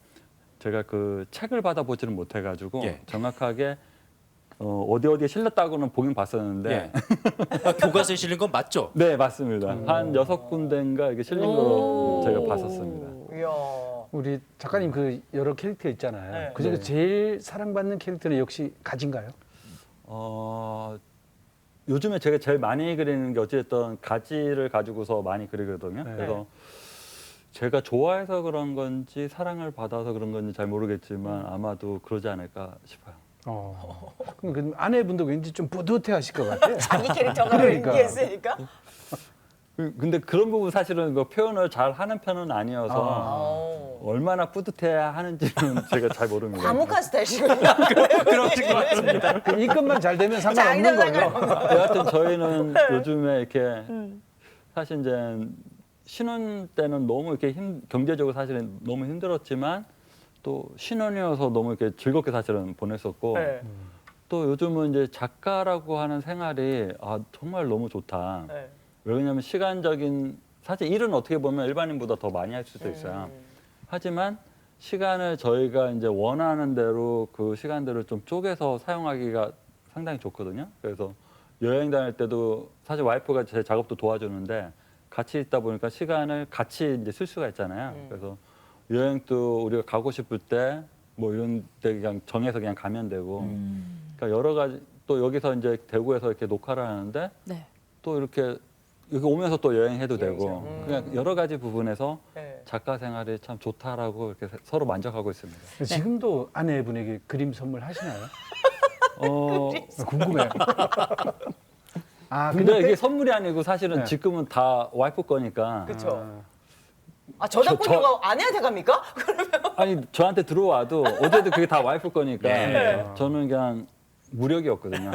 제가 그 책을 받아보지는 못해가지고 예. 정확하게 어디에 실렸다고는 보긴 봤었는데 예. 교과서에 실린 건 맞죠? 네 맞습니다. 한 6군데인가 이렇게 실린 거로 제가 봤었습니다. 이야. 우리 작가님 그 여러 캐릭터 있잖아요. 네. 그중에 네. 제일 사랑받는 캐릭터는 역시 가지인가요? 요즘에 제가 제일 많이 그리는 게 어쨌든 가지를 가지고서 많이 그리거든요. 네. 그래서 제가 좋아해서 그런 건지 사랑을 받아서 그런 건지 잘 모르겠지만 아마도 그러지 않을까 싶어요. 그럼 그 아내분도 왠지 좀 뿌듯해하실 것 같아요. 자기 캐릭터가 그러니까. 인기했으니까. 근데 그런 부분 사실은 그 표현을 잘 하는 편은 아니어서 얼마나 뿌듯해야 하는지는 제가 잘 모릅니다. 과묵한 스타일이군요. 그러신 것 같습니다. 그 입금만 잘 되면 상관없는 자기는 거죠. 여하튼 저희는 요즘에 이렇게 사실 이제 신혼 때는 너무 이렇게 경제적으로 사실은 너무 힘들었지만 또 신혼이어서 너무 이렇게 즐겁게 사실은 보냈었고 네. 또 요즘은 이제 작가라고 하는 생활이 정말 너무 좋다. 네. 왜냐하면 시간적인 사실 일은 어떻게 보면 일반인보다 더 많이 할 수도 있어요. 하지만 시간을 저희가 이제 원하는 대로 그 시간들을 좀 쪼개서 사용하기가 상당히 좋거든요. 그래서 여행 다닐 때도 사실 와이프가 제 작업도 도와주는데 같이 있다 보니까 시간을 같이 이제 쓸 수가 있잖아요. 그래서 여행도 우리가 가고 싶을 때 뭐 이런 데 그냥 정해서 그냥 가면 되고. 그러니까 여러 가지 또 여기서 이제 대구에서 이렇게 녹화를 하는데 네. 또 이렇게 여기 오면서 또 여행해도 되고 그냥 여러 가지 부분에서 네. 작가 생활이 참 좋다라고 이렇게 서로 만족하고 있습니다. 지금도 아내분에게 그림 선물하시나요? 어, 궁금해요. 아, 근데 이게 선물이 아니고 사실은 네. 지금은 다 와이프 거니까. 그렇죠. 아, 저작권료가 아내한테 갑니까? 아니 저한테 들어와도 어제도 그게 다 와이프 거니까 네. 저는 그냥 무력이 없거든요.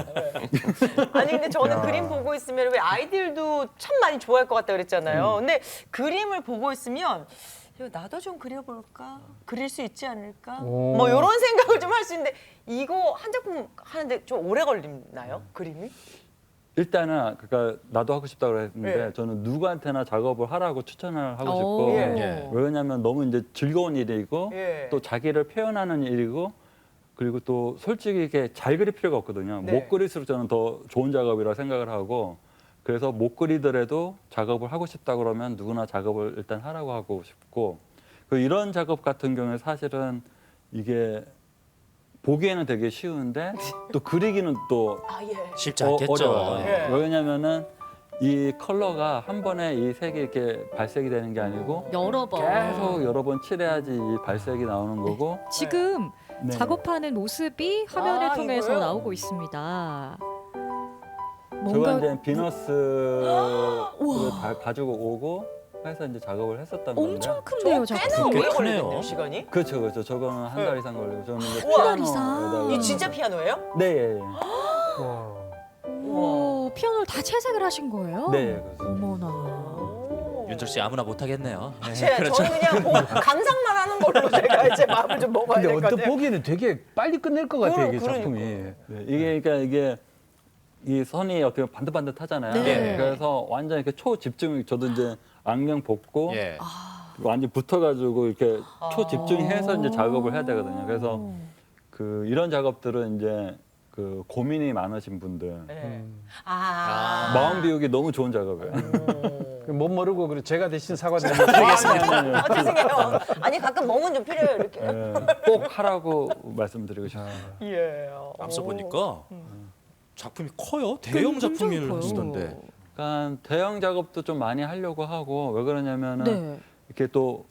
아니 근데 저는 그림 보고 있으면 왜 아이들도 참 많이 좋아할 것 같다 그랬잖아요. 근데 그림을 보고 있으면 이거 나도 좀 그려볼까? 그릴 수 있지 않을까? 오. 뭐 이런 생각을 좀 할 수 있는데 이거 한 작품 하는데 좀 오래 걸리나요? 그림이? 일단은 그러니까 나도 하고 싶다고 했는데 네. 저는 누구한테나 작업을 하라고 추천을 하고 오. 싶고 예. 왜냐하면 너무 이제 즐거운 일이고 예. 또 자기를 표현하는 일이고 그리고 또 솔직히 이게 잘 그릴 필요가 없거든요. 네. 못 그릴수록 저는 더 좋은 작업이라 생각을 하고 그래서 못 그리더라도 작업을 하고 싶다 그러면 누구나 작업을 일단 하라고 하고 싶고 그 이런 작업 같은 경우에 사실은 이게 보기에는 되게 쉬운데 또 그리기는 또 아 예. 쉽지 않겠죠. 어려워요. 예. 왜냐면은 이 컬러가 한 번에 이 색이 이렇게 발색이 되는 게 아니고 여러 번. 계속 여러 번 칠해야지 이 발색이 나오는 거고 지금 네. 작업하는 모습이 화면을 아, 통해서 이거요? 나오고 있습니다. 저가 뭔가 이제 비너스를 가지고 오고 해서 이제 작업을 했었단 말이에요. 엄청 큰데요, 꽤나 작품. 꽤 오래 크네요. 걸리거든요 시간이. 그렇죠, 그렇죠. 저거는 한 달 이상 걸리고 저는 이제 우와. 한 달 이상. 피아노에다가 이 진짜 피아노예요? 네, 예, 예. 와. 오, 피아노를 다 채색을 하신 거예요? 네, 예, 그렇습니다. 어머나. 윤철 씨 아무나 못 하겠네요. 네, 저는 그냥 뭐 감상만 하는 걸로 제가 이제 마음을 좀 먹어야 근데 될 것 언뜻 같아요. 보기에는 되게 빨리 끝낼 것 같아요, 이게 그러니까. 작품이. 네, 이게 그러니까 이게 이 선이 어떻게 보면 반듯반듯하잖아요. 네. 그래서 완전 이렇게 초집중. 저도 이제 안경 벗고 예. 완전 붙어가지고 이렇게 초집중해서 이제 작업을 해야 되거든요. 그래서 그 이런 작업들은 이제 그 고민이 많으신 분들 네. 아. 마음 비우기 너무 좋은 작업이에요. 못 모르고 그래 제가 대신 사과드리겠습니다. 아, 죄송해요. 아니 가끔 멍은 좀 필요해요 이렇게. 예, 꼭 하라고 말씀드리고 싶어요. 예. 앞서 오. 보니까 작품이 커요. 대형 굉장히 작품을 커요. 하시던데. 그러니까 대형 작업도 좀 많이 하려고 하고 왜 그러냐면은 네. 이렇게 또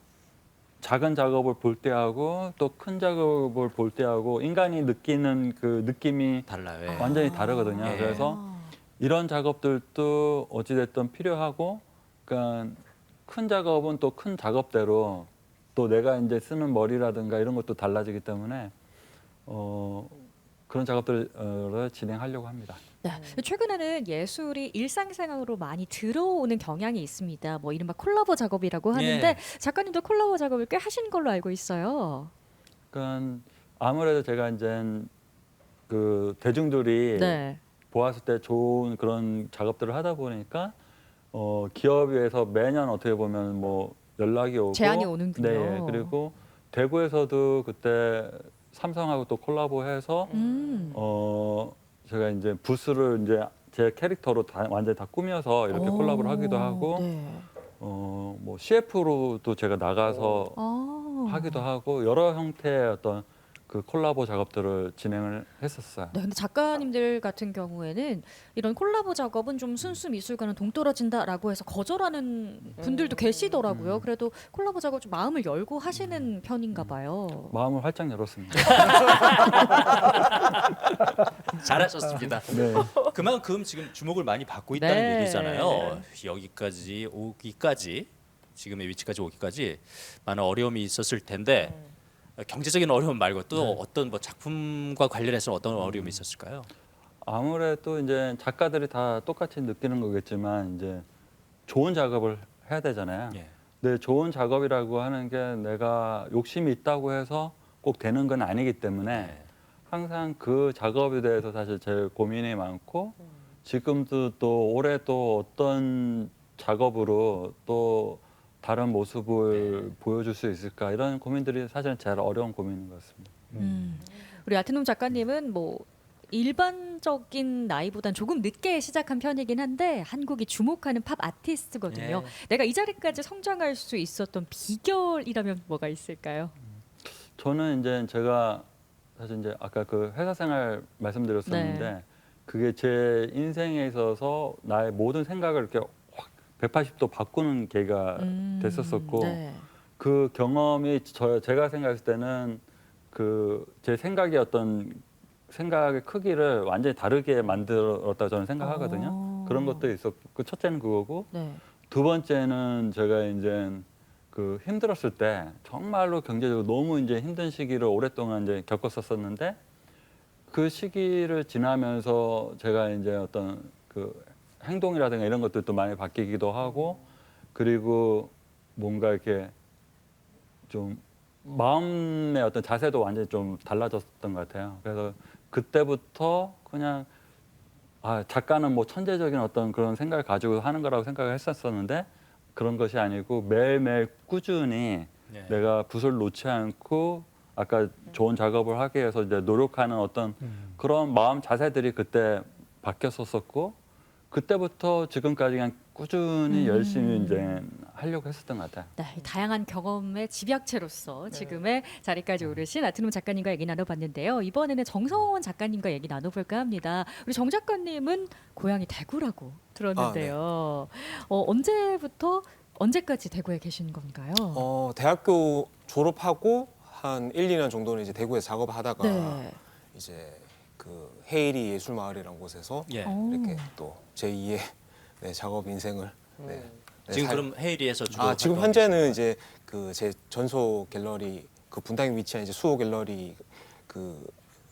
작은 작업을 볼 때 하고 또 큰 작업을 볼 때 하고 인간이 느끼는 그 느낌이 달라요. 예. 완전히 다르거든요. 예. 그래서 이런 작업들도 어찌됐든 필요하고 그러니까 큰 작업은 또 큰 작업대로 또 내가 이제 쓰는 머리라든가 이런 것도 달라지기 때문에 그런 작업들을 진행하려고 합니다. 네. 최근에는 예술이 일상생활로 많이 들어오는 경향이 있습니다. 뭐 이른바 콜라보 작업이라고 하는데 예. 작가님도 콜라보 작업을 꽤 하신 걸로 알고 있어요. 그러니까 아무래도 제가 이제 그 대중들이 네. 보았을 때 좋은 그런 작업들을 하다 보니까 기업에서 매년 어떻게 보면 뭐 연락이 오고 제안이 오는군요. 네, 그리고 대구에서도 그때 삼성하고 또 콜라보해서 제가 이제 부스를 이제 제 캐릭터로 완전히 다 꾸며서 이렇게 콜라보를 하기도 하고 네. 뭐 CF로도 제가 나가서 하기도 하고 여러 형태의 어떤 그 콜라보 작업들을 진행을 했었어요. 네, 근데 작가님들 같은 경우에는 이런 콜라보 작업은 좀 순수 미술과는 동떨어진다라고 해서 거절하는 분들도 계시더라고요. 그래도 콜라보 작업 좀 마음을 열고 하시는 편인가 봐요. 마음을 활짝 열었습니다. 잘하셨습니다. 네. 그만큼 지금 주목을 많이 받고 있다는 네. 얘기잖아요. 여기까지 오기까지 지금의 위치까지 오기까지 많은 어려움이 있었을 텐데 경제적인 어려움 말고 또 어떤 뭐 작품과 관련해서 어떤 어려움이 있었을까요? 아무래도 이제 작가들이 다 똑같이 느끼는 거겠지만 이제 좋은 작업을 해야 되잖아요. 예. 근데 좋은 작업이라고 하는 게 내가 욕심이 있다고 해서 꼭 되는 건 아니기 때문에 네. 항상 그 작업에 대해서 사실 제일 고민이 많고 지금도 또 올해 또 어떤 작업으로 또 다른 모습을 보여줄 수 있을까 이런 고민들이 사실은 제일 어려운 고민인 것 같습니다. 우리 아트놈 작가님은 뭐 일반적인 나이보단 조금 늦게 시작한 편이긴 한데 한국이 주목하는 팝 아티스트거든요. 내가 이 자리까지 성장할 수 있었던 비결이라면 뭐가 있을까요? 저는 이제 제가 사실 이제 아까 그 회사 생활 말씀드렸었는데 네. 그게 제 인생에 있어서 나의 모든 생각을 이렇게 확 180도 바꾸는 계기가 됐었었고 네. 그 경험이 제가 생각했을 때는 그 제 생각의 어떤 생각의 크기를 완전히 다르게 만들었다 저는 생각하거든요. 그런 것도 있었고 첫째는 그거고 네. 두 번째는 제가 이제 그 힘들었을 때 정말로 경제적으로 너무 이제 힘든 시기를 오랫동안 이제 겪었었는데 그 시기를 지나면서 제가 이제 어떤 그 행동이라든가 이런 것들도 많이 바뀌기도 하고 그리고 뭔가 이렇게 좀 마음의 어떤 자세도 완전히 좀 달라졌던 것 같아요. 그래서 그때부터 그냥 아, 작가는 뭐 천재적인 어떤 그런 생각을 가지고 하는 거라고 생각을 했었었는데 그런 것이 아니고 매일매일 꾸준히 네. 내가 붓을 놓지 않고 아까 좋은 작업을 하기 위해서 이제 노력하는 어떤 그런 마음 자세들이 그때 바뀌었었고 그때부터 지금까지 그냥 꾸준히 열심히 이제 하려고 했었던 것 같아요. 네, 다양한 경험의 집약체로서 지금의 자리까지 오르신 아트놈 작가님과 얘기 나눠봤는데요. 이번에는 정성원 작가님과 얘기 나눠볼까 합니다. 우리 정 작가님은 고향이 대구라고 들었는데요. 언제부터 언제까지 대구에 계신 건가요? 대학교 졸업하고 한 1, 2년 정도는 이제 대구에서 작업하다가 네. 이제 그 헤이리 예술마을이라는 곳에서 예. 이렇게 또 제2의 네, 작업 인생을 네, 지금 살- 그럼 헤이리에서 주로 지금 활동하고 현재는 이제 그 제 전소 갤러리 그 분당에 위치한 이제 수호 갤러리 그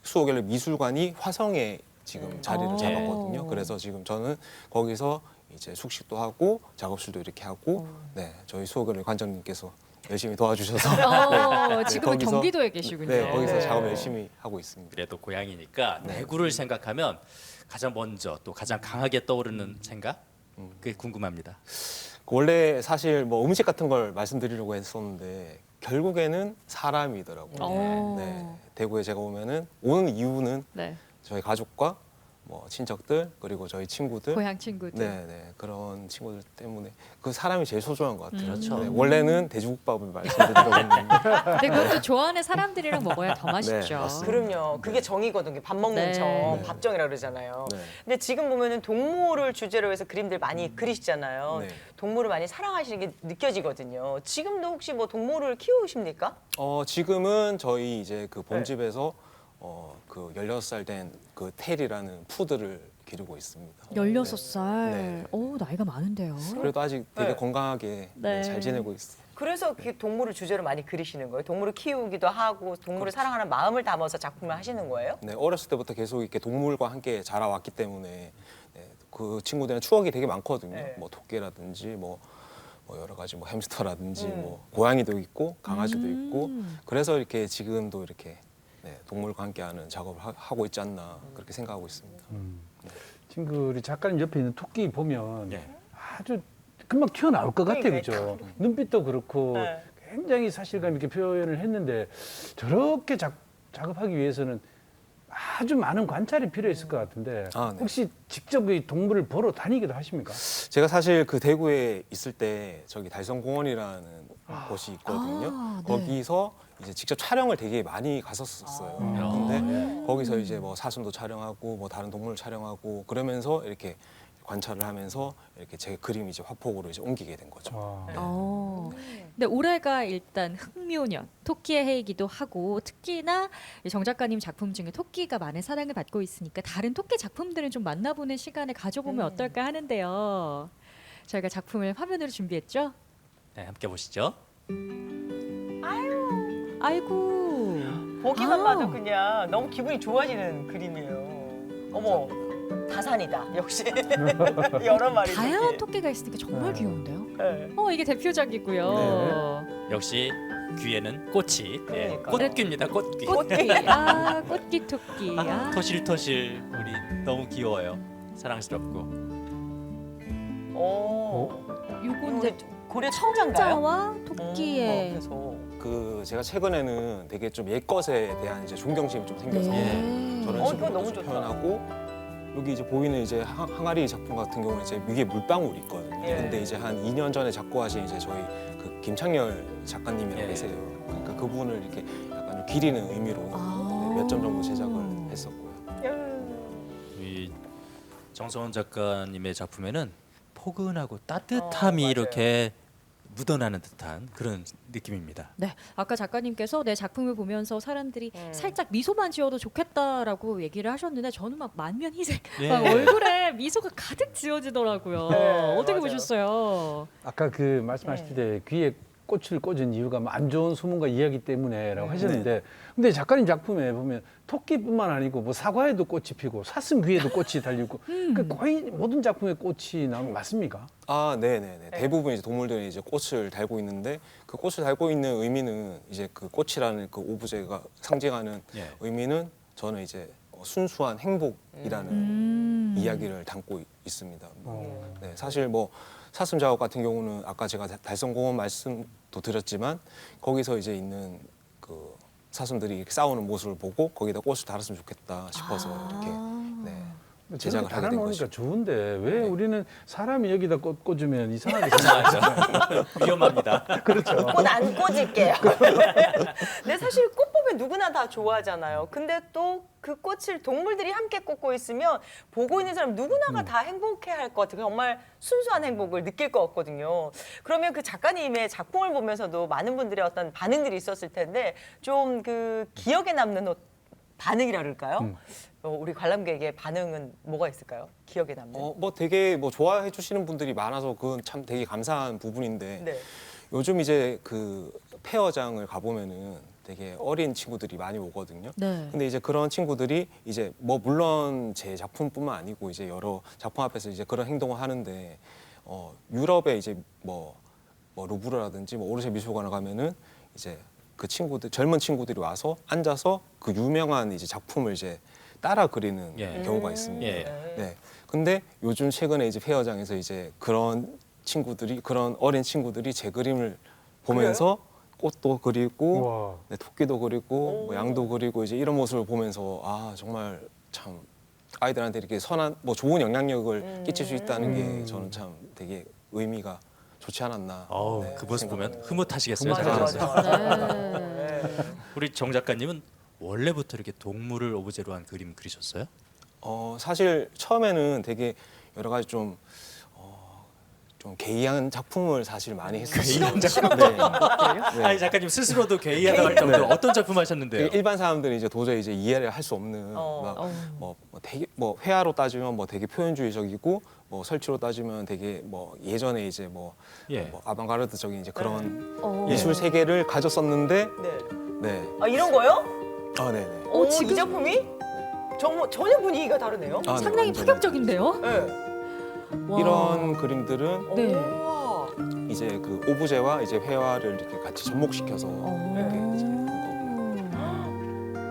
수호 갤러리 미술관이 화성에 지금 자리를 오. 잡았거든요. 그래서 지금 저는 거기서 이제 숙식도 하고 작업실도 이렇게 하고 네 저희 수호 갤러리 관장님께서 열심히 도와주셔서 지금은 거기서- 경기도에 계시군요. 네 거기서 네. 작업 열심히 하고 있습니다. 그래도 고향이니까 대구를 생각하면 가장 먼저 또 가장 강하게 떠오르는 생각 그게 궁금합니다. 원래 사실 뭐 음식 같은 걸 말씀드리려고 했었는데 결국에는 사람이더라고요. 오. 네, 대구에 제가 오면은 오는 이유는 네. 저희 가족과 뭐 친척들 그리고 저희 친구들 고향 친구들. 네 그런 친구들 때문에 그 사람이 제일 소중한 것 같아요. 그렇죠. 네, 원래는 돼지국밥을 말씀드리려고 했는데 근데 그것도 좋아하는 사람들이랑 먹어야 더 맛있죠. 맞습니다. 그럼요. 그게 정이거든요. 밥 먹는 네. 정, 네. 밥정이라 그러잖아요. 네. 근데 지금 보면은 동물을 주제로 해서 그림들 많이 그리시잖아요. 네. 동물을 많이 사랑하시는 게 느껴지거든요. 지금도 혹시 뭐 동물을 키우십니까? 지금은 저희 이제 그 본집에서 그 16살 된 그 텔이라는 푸드를 기르고 있습니다. 16살. 네. 오, 나이가 많은데요. 그래도 아직 되게 네. 건강하게 네. 잘 지내고 있어요. 그래서 그 동물을 주제로 많이 그리시는 거예요? 동물을 키우기도 하고 동물을 사랑하는 마음을 담아서 작품을 하시는 거예요? 네, 어렸을 때부터 계속 이렇게 동물과 함께 자라왔기 때문에 네, 그 친구들은 추억이 되게 많거든요. 네. 뭐 토끼라든지 뭐 여러 가지 뭐 햄스터라든지 뭐 고양이도 있고 강아지도 있고 그래서 이렇게 지금도 이렇게 네, 동물과 함께하는 작업을 하고 있지 않나 그렇게 생각하고 있습니다. 지금 그 우리 작가님 옆에 있는 토끼 보면 네. 아주 금방 튀어나올 것 같아요, 그러니까. 그죠? 눈빛도 그렇고 네. 굉장히 사실감 있게 표현을 했는데 저렇게 작업하기 위해서는 아주 많은 관찰이 필요했을 것 같은데 아, 네. 혹시 직접 이 동물을 보러 다니기도 하십니까? 제가 사실 그 대구에 있을 때 저기 달성공원이라는 곳이 있거든요. 아, 네. 거기서 이제 직접 촬영을 되게 많이 갔었어요. 근데 거기서 이제 뭐 사슴도 촬영하고 뭐 다른 동물 촬영하고 그러면서 이렇게 관찰을 하면서 이렇게 제 그림이 이제 화폭으로 이제 옮기게 된 거죠. 어. 근데 올해가 일단 흑묘년, 토끼의 해이기도 하고 특히나 정 작가님 작품 중에 토끼가 많은 사랑을 받고 있으니까 다른 토끼 작품들은 좀 만나보는 시간을 가져보면 어떨까 하는데요. 저희가 작품을 화면으로 준비했죠. 네, 함께 보시죠. 아이고. 보기만 아. 봐도 그냥 너무 기분이 좋아지는 그림이에요. 어머, 다산이다. 역시 여러 마리. 다양한 토끼가 있으니까 정말 귀여운데요. 네. 이게 대표작이고요. 역시 귀에는 꽃이 그러니까. 꽃귀입니다. 꽃귀. 꽃귀. 꽃귀 토끼. 토실토실 우리 너무 귀여워요. 사랑스럽고. 요건 이게 이제 고래 청자인가요? 청자와 토끼의 그래서 그 제가 최근에는 되게 좀 옛것에 대한 이제 존경심이 좀 생겨서 네. 저런 그거 식으로 너무 좀 좋다. 표현하고 여기 이제 보이는 이제 항아리 작품 같은 경우는 이제 위에 물방울이 있거든요. 예. 근데 이제 한 2년 전에 작고하신 이제 저희 그 김창렬 작가님이라고 예. 계세요. 그러니까 그분을 이렇게 약간 좀 기리는 의미로 몇 점 정도 제작을 했었고요. 이 정성원 작가님의 작품에는 포근하고 어, 따뜻함이 맞아요. 이렇게 묻어나는 듯한 그런 느낌입니다. 네, 아까 작가님께서 내 작품을 보면서 사람들이 음. 살짝 미소만 지어도 좋겠다라고 얘기를 하셨는데 저는 막 만면 희색, 예. 막 얼굴에 미소가 가득 지어지더라고요. 네, 어떻게 맞아요. 보셨어요? 아까 그 말씀하실 때 귀에 꽃을 꽂은 이유가 뭐안 좋은 소문과 이야기 때문에라고 하셨는데 근데 작가님 작품에 보면 토끼뿐만 아니고 뭐 사과에도 꽃이 피고 사슴 귀에도 꽃이 달리고 그 거의 모든 작품에 꽃이 나오는 거 맞습니까? 아, 네네네. 대부분 이제 동물들이 이제 꽃을 달고 있는데 그 꽃을 달고 있는 의미는 이제 그 꽃이라는 그 오브제가 상징하는 예. 의미는 저는 이제 순수한 행복이라는 이야기를 담고 있습니다. 네, 사실 뭐 사슴 작업 같은 경우는 아까 제가 달성공원 말씀도 드렸지만 거기서 이제 있는 그 사슴들이 이렇게 싸우는 모습을 보고 거기다 꽃을 달았으면 좋겠다 싶어서 이렇게 네, 제작을 하게 된 달아놓으니까 거죠. 좋은데 왜 우리는 사람이 여기다 꽃 꽂으면 이상하게 위험합니다. 꽃 안 꽂을게요. 근데 사실 꽃 보면 누구나 다 좋아하잖아요. 근데 또 그 꽃을 동물들이 함께 꽂고 있으면 보고 있는 사람 누구나가 다 행복해할 것 같아요. 정말 순수한 행복을 느낄 것 같거든요. 그러면 그 작가님의 작품을 보면서도 많은 분들의 어떤 반응들이 있었을 텐데 좀 그 기억에 남는 반응이라 그럴까요? 우리 관람객의 반응은 뭐가 있을까요? 기억에 남는? 뭐 되게 뭐 좋아해 주시는 분들이 많아서 그건 참 되게 감사한 부분인데 네. 요즘 이제 그 페어장을 가보면은 되게 어린 친구들이 많이 오거든요. 네. 근데 이제 그런 친구들이 이제 뭐 물론 제 작품뿐만 아니고 이제 여러 작품 앞에서 이제 그런 행동을 하는데 유럽에 이제 뭐 루브르라든지 뭐 오르세 미술관을 가면은 이제 그 친구들 젊은 친구들이 와서 앉아서 그 유명한 이제 작품을 이제 따라 그리는 예. 경우가 있습니다. 예. 네. 근데 요즘 최근에 이제 페어장에서 이제 그런 어린 친구들이 제 그림을 보면서 꽃도 그리고 우와. 네, 토끼도 그리고 뭐 양도 그리고 이제 이런 모습을 보면서 아 정말 참 아이들한테 이렇게 선한 뭐 좋은 영향력을 끼칠 수 있다는 게 저는 참 되게 의미가 좋지 않았나. 어우, 네, 그 모습 보면 생각합니다. 흐뭇하시겠어요. 맞아, 찾아가서. 맞아, 맞아. 네. 우리 정 작가님은 원래부터 이렇게 동물을 오브제로 한 그림 그리셨어요? 사실 처음에는 되게 여러 가지 좀 개이한 작품을 사실 많이 했었어요. 개이한 작품? 네. 네. 아니 작가님 스스로도 개이하다고 할 정도로 어떤 작품 하셨는데요? 되게 일반 사람들이 이제 도저히 이제 이해를 할 수 없는 뭐 되게 뭐 회화로 따지면 뭐 되게 표현주의적이고 뭐 설치로 따지면 되게 뭐 예전에 이제 뭐 아방가르드적인 이제 그런 예술 세계를 가졌었는데 네. 네. 아 이런 거요? 아 네네. 오, 지금- 이 작품이 전혀 분위기가 다르네요. 아, 네, 상당히 완전히. 파격적인데요. 네. 와. 이런 그림들은 네. 우와. 이제 그 오브제와 이제 회화를 이렇게 같이 접목시켜서 이렇게 이제 한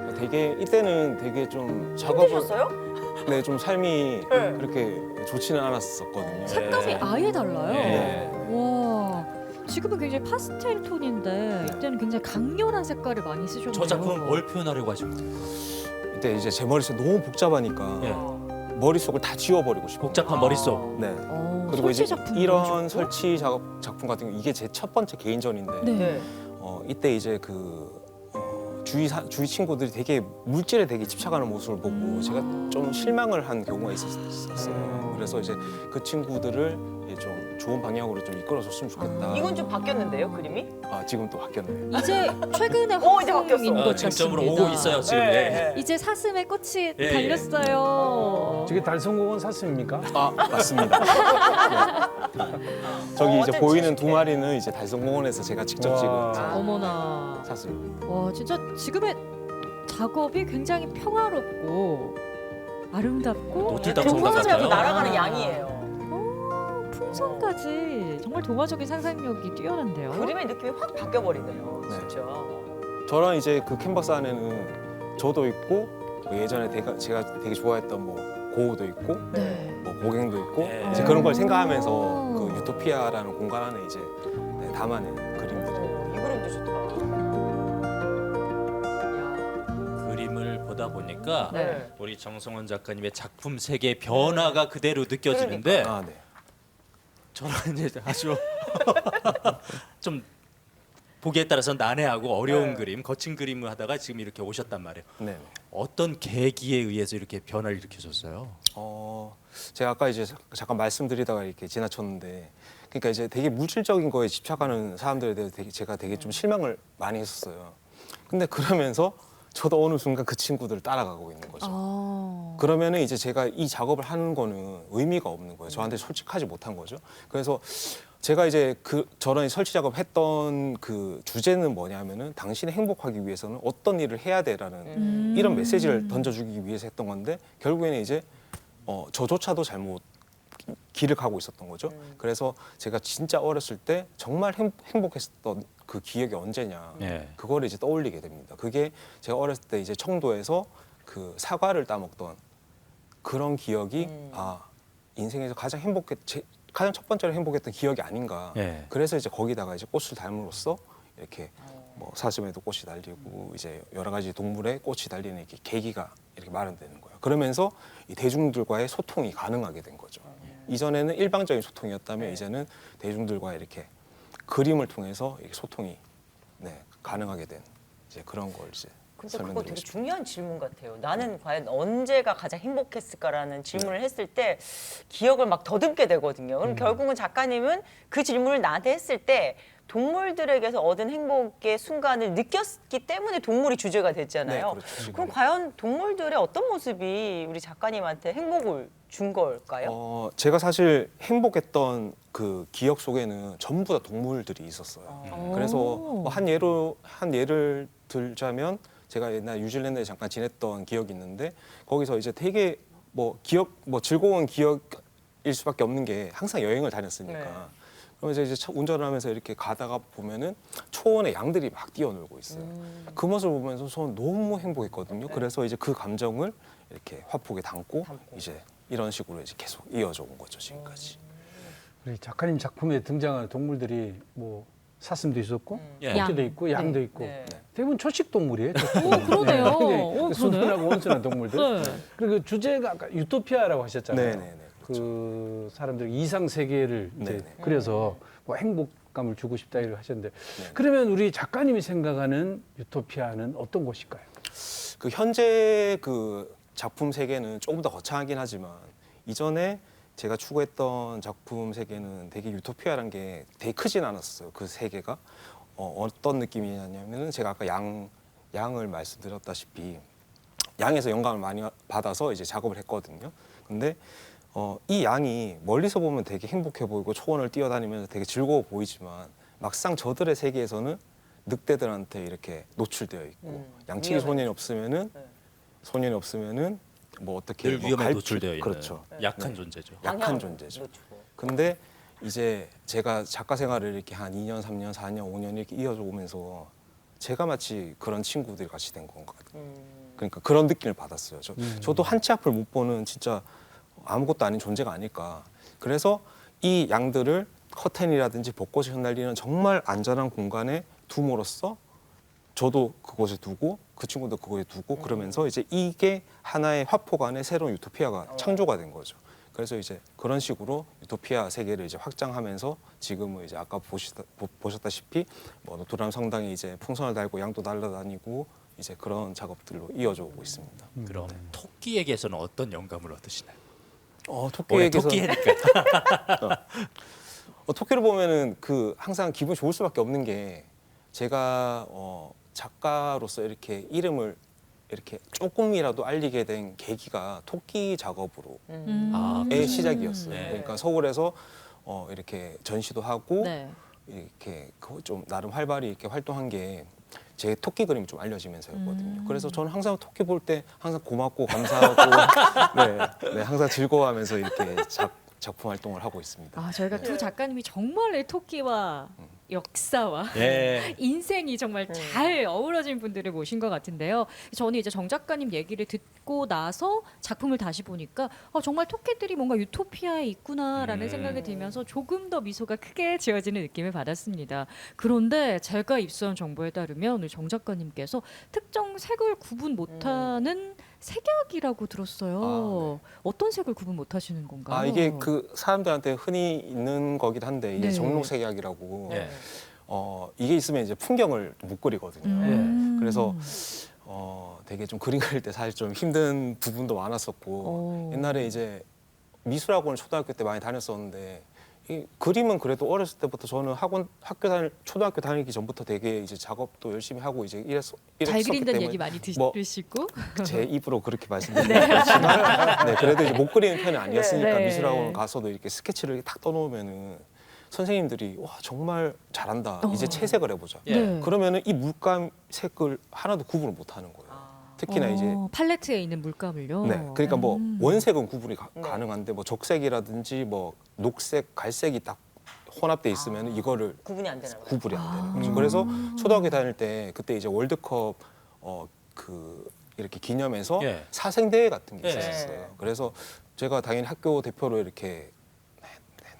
거. 되게 이때는 되게 좀 작업을 힘드셨어요? 네, 좀 삶이 네. 그렇게 좋지는 않았었거든요. 색감이 아예 달라요. 네. 와. 지금은 굉장히 파스텔 톤인데 이때는 굉장히 강렬한 색깔을 많이 쓰셨네요. 저 작품은 뭘 표현하려고 하신 거예요? 이때 이제 제 머릿속 너무 복잡하니까 예. 머릿속을 다 지워버리고 싶어요. 복잡한 머릿속. 네. 설치 그리고 이제 작품도 이런 좋고. 설치 작품 같은 경우 이게 제 첫 번째 개인전인데 네. 네. 이때 이제 주위 친구들이 되게 물질에 되게 집착하는 모습을 보고 제가 좀 실망을 한 경우가 있었어요. 그래서 이제 그 친구들을 이제 좀 좋은 방향으로 좀 이끌어줬으면 좋겠다. 이건 좀 바뀌었는데요, 그림이? 지금 또 바뀌었네요. 이제 최근에 이제 확정인 바뀌었어. 것 쟁점으로 같습니다. 오고 있어요 지금. 예. 이제 사슴의 꽃이 예. 달렸어요. 저게 달성공원 사슴입니까? 맞습니다. 네. 저기 이제 어쩐지. 보이는 두 마리는 이제 달성공원에서 제가 직접 와. 찍은 어머나. 사슴입니다. 와 진짜 지금의 작업이 굉장히 평화롭고 아름답고 노틀담 성당 동화하지 않고 같아요. 날아가는 양이에요. 풍선까지 정말 동화적인 상상력이 뛰어난데요. 그림의 느낌이 확 바뀌어버리네요, 네. 진짜. 저랑 이제 그 캔버스 안에는 저도 있고 뭐 예전에 제가 되게 좋아했던 뭐 고우도 있고 네. 뭐 고갱도 있고 네. 이제 그런 걸 생각하면서 그 유토피아라는 공간 안에 이제 담아낸 그림들이. 이 그림도 좋다. 야. 그림을 보다 보다 보니까 네. 우리 정성원 작가님의 작품 세계의 변화가 그대로 느껴지는데 아, 네. 저는 이제 아주 좀 보기에 따라서 난해하고 어려운 그림, 거친 그림을 하다가 지금 이렇게 오셨단 말이에요. 네. 어떤 계기에 의해서 이렇게 변화를 일으키셨어요? 제가 아까 이제 잠깐 말씀드리다가 이렇게 지나쳤는데, 그러니까 이제 되게 물질적인 거에 집착하는 사람들에 대해서 제가 되게 좀 실망을 많이 했었어요. 근데 그러면서 저도 어느 순간 그 친구들을 따라가고 있는 거죠. 그러면은 이제 제가 이 작업을 하는 거는 의미가 없는 거예요. 저한테 솔직하지 못한 거죠. 그래서 제가 이제 저런 설치 작업했던 그 주제는 뭐냐면은 당신이 행복하기 위해서는 어떤 일을 해야 돼라는 이런 메시지를 던져주기 위해서 했던 건데, 결국에는 이제 저조차도 잘못 길을 가고 있었던 거죠. 그래서 제가 진짜 어렸을 때 정말 행복했었던 그 기억이 언제냐, 네. 그거를 이제 떠올리게 됩니다. 그게 제가 어렸을 때 이제 청도에서 그 사과를 따먹던 그런 기억이 인생에서 가장 가장 첫 번째로 행복했던 기억이 아닌가. 네. 그래서 이제 거기다가 이제 꽃을 닮음으로써 이렇게 뭐 사슴에도 꽃이 달리고 이제 여러 가지 동물의 꽃이 달리는 이렇게 계기가 이렇게 마련되는 거예요. 그러면서 이 대중들과의 소통이 가능하게 된 거죠. 이전에는 일방적인 소통이었다면 이제는 대중들과 이렇게 그림을 통해서 이렇게 소통이 가능하게 된 이제 그런 걸 이제 근데 그거 설명드리고 되게 싶습니다. 중요한 질문 같아요. 나는 과연 언제가 가장 행복했을까라는 질문을 했을 때 기억을 막 더듬게 되거든요. 그럼 결국은 작가님은 그 질문을 나한테 했을 때 동물들에게서 얻은 행복의 순간을 느꼈기 때문에 동물이 주제가 됐잖아요. 네, 그렇죠. 그럼 과연 동물들의 어떤 모습이 우리 작가님한테 행복을 준 걸까요? 제가 사실 행복했던 그 기억 속에는 전부 다 동물들이 있었어요. 그래서 뭐 한 예를 들자면 제가 옛날 뉴질랜드에 잠깐 지냈던 기억이 있는데, 거기서 이제 되게 즐거운 기억일 수밖에 없는 게 항상 여행을 다녔으니까. 네. 그러면서 이제 운전을 하면서 이렇게 가다가 보면은 초원에 양들이 막 뛰어놀고 있어요. 그 모습을 보면서 저는 너무 행복했거든요. 그래서 이제 그 감정을 이렇게 화폭에 담고 이제 이런 식으로 이제 계속 이어져 온 거죠, 지금까지. 우리 작가님 작품에 등장하는 동물들이 뭐 사슴도 있었고, 예. 토끼도 있고, 양도 있고, 네. 대부분 초식 동물이에요. 그러네요. 굉장히 순순하고 온순한 동물들. 네. 그리고 주제가 아까 유토피아라고 하셨잖아요. 네네네. 그 사람들 이상 세계를 이제 네네. 그래서 뭐 행복감을 주고 싶다 이렇게 하셨는데, 네네. 그러면 우리 작가님이 생각하는 유토피아는 어떤 곳일까요? 그 현재 그 작품 세계는 조금 더 거창하긴 하지만, 이전에 제가 추구했던 작품 세계는 되게 유토피아란 게 되게 크진 않았어요. 그 세계가 어떤 느낌이냐면은 제가 아까 양을 말씀드렸다시피 양에서 영감을 많이 받아서 이제 작업을 했거든요. 근데 이 양이 멀리서 보면 되게 행복해 보이고 초원을 뛰어다니면서 되게 즐거워 보이지만, 막상 저들의 세계에서는 늑대들한테 이렇게 노출되어 있고, 양치기 위험해. 소년이 없으면은 뭐 어떻게 늘 위험에 갈피- 노출되어 있는 그렇죠. 약한 존재죠. 약한 방향 존재죠. 놓치고. 근데 이제 제가 작가 생활을 이렇게 한 2년, 3년, 4년, 5년 이렇게 이어져 오면서 제가 마치 그런 친구들이 같이 된 것 같아요. 그러니까 그런 느낌을 받았어요. 저도 한 치 앞을 못 보는 진짜 아무것도 아닌 존재가 아닐까. 그래서 이 양들을 커튼이라든지 벚꽃이 흩날리는 정말 안전한 공간에 둠으로써 저도 그곳에 두고 그 친구도 그곳에 두고 그러면서 이제 이게 하나의 화폭 안에 새로운 유토피아가 창조가 된 거죠. 그래서 이제 그런 식으로 유토피아 세계를 이제 확장하면서 지금은 이제 아까 보셨다시피 뭐 노트르담 성당에 이제 풍선을 달고 양도 날아다니고 이제 그런 작업들로 이어져 오고 있습니다. 그럼 토끼에게서는 어떤 영감을 얻으시나요? 올해 토끼에게서 토끼해니까. 토끼를 보면은 그 항상 기분 좋을 수밖에 없는 게, 제가 작가로서 이렇게 이름을 이렇게 조금이라도 알리게 된 계기가 토끼 작업으로 의 시작이었어요. 네. 그러니까 서울에서 이렇게 전시도 하고 네. 이렇게 좀 나름 활발히 이렇게 활동한 게 제 토끼 그림이 좀 알려지면서였거든요. 그래서 저는 항상 토끼 볼 때 항상 고맙고 감사하고 네, 항상 즐거워하면서 이렇게 작품 활동을 하고 있습니다. 아, 저희가 두 작가님이 정말 이 토끼와 역사와 예. 인생이 정말 잘 어우러진 분들을 모신 것 같은데요. 저는 이제 정 작가님 얘기를 듣고 나서 작품을 다시 보니까 정말 토끼들이 뭔가 유토피아에 있구나라는 생각이 들면서 조금 더 미소가 크게 지어지는 느낌을 받았습니다. 그런데 제가 입수한 정보에 따르면 오늘 정 작가님께서 특정 색을 구분 못하는 색약이라고 들었어요. 어떤 색을 구분 못하시는 건가요? 아 이게 그 사람들한테 흔히 있는 거긴 한데 이게 네. 정록색약이라고 예. 이게 있으면 이제 풍경을 못 그리거든요. 그래서 되게 좀 그림 그릴 때 사실 좀 힘든 부분도 많았었고 옛날에 이제 미술학원을 초등학교 때 많이 다녔었는데 이 그림은 그래도 어렸을 때부터 저는 초등학교 다니기 전부터 되게 이제 작업도 열심히 하고 이제 잘 그린다는 때문에 얘기 많이 뭐 들으시고 제 입으로 그렇게 말씀드리지만 네, 그래도 이제 못 그리는 편이 아니었으니까 네. 미술학원 가서도 이렇게 스케치를 딱 떠놓으면은 선생님들이 와 정말 잘한다 이제 채색을 해보자 예. 네. 그러면은 이 물감 색을 하나도 구분을 못 하는 거예요. 특히나 이제 팔레트에 있는 물감을요. 네 그러니까 뭐 원색은 구분이 가능한데 뭐 적색이라든지 뭐 녹색, 갈색이 딱 혼합돼 있으면 이거를 구분이 안 되나 봐요. 구분이 안 되는 거죠. 그래서 초등학교 다닐 때 그때 이제 월드컵 그 이렇게 기념해서 예. 사생대회 같은 게 예. 있었어요. 그래서 제가 당연히 학교 대표로 이렇게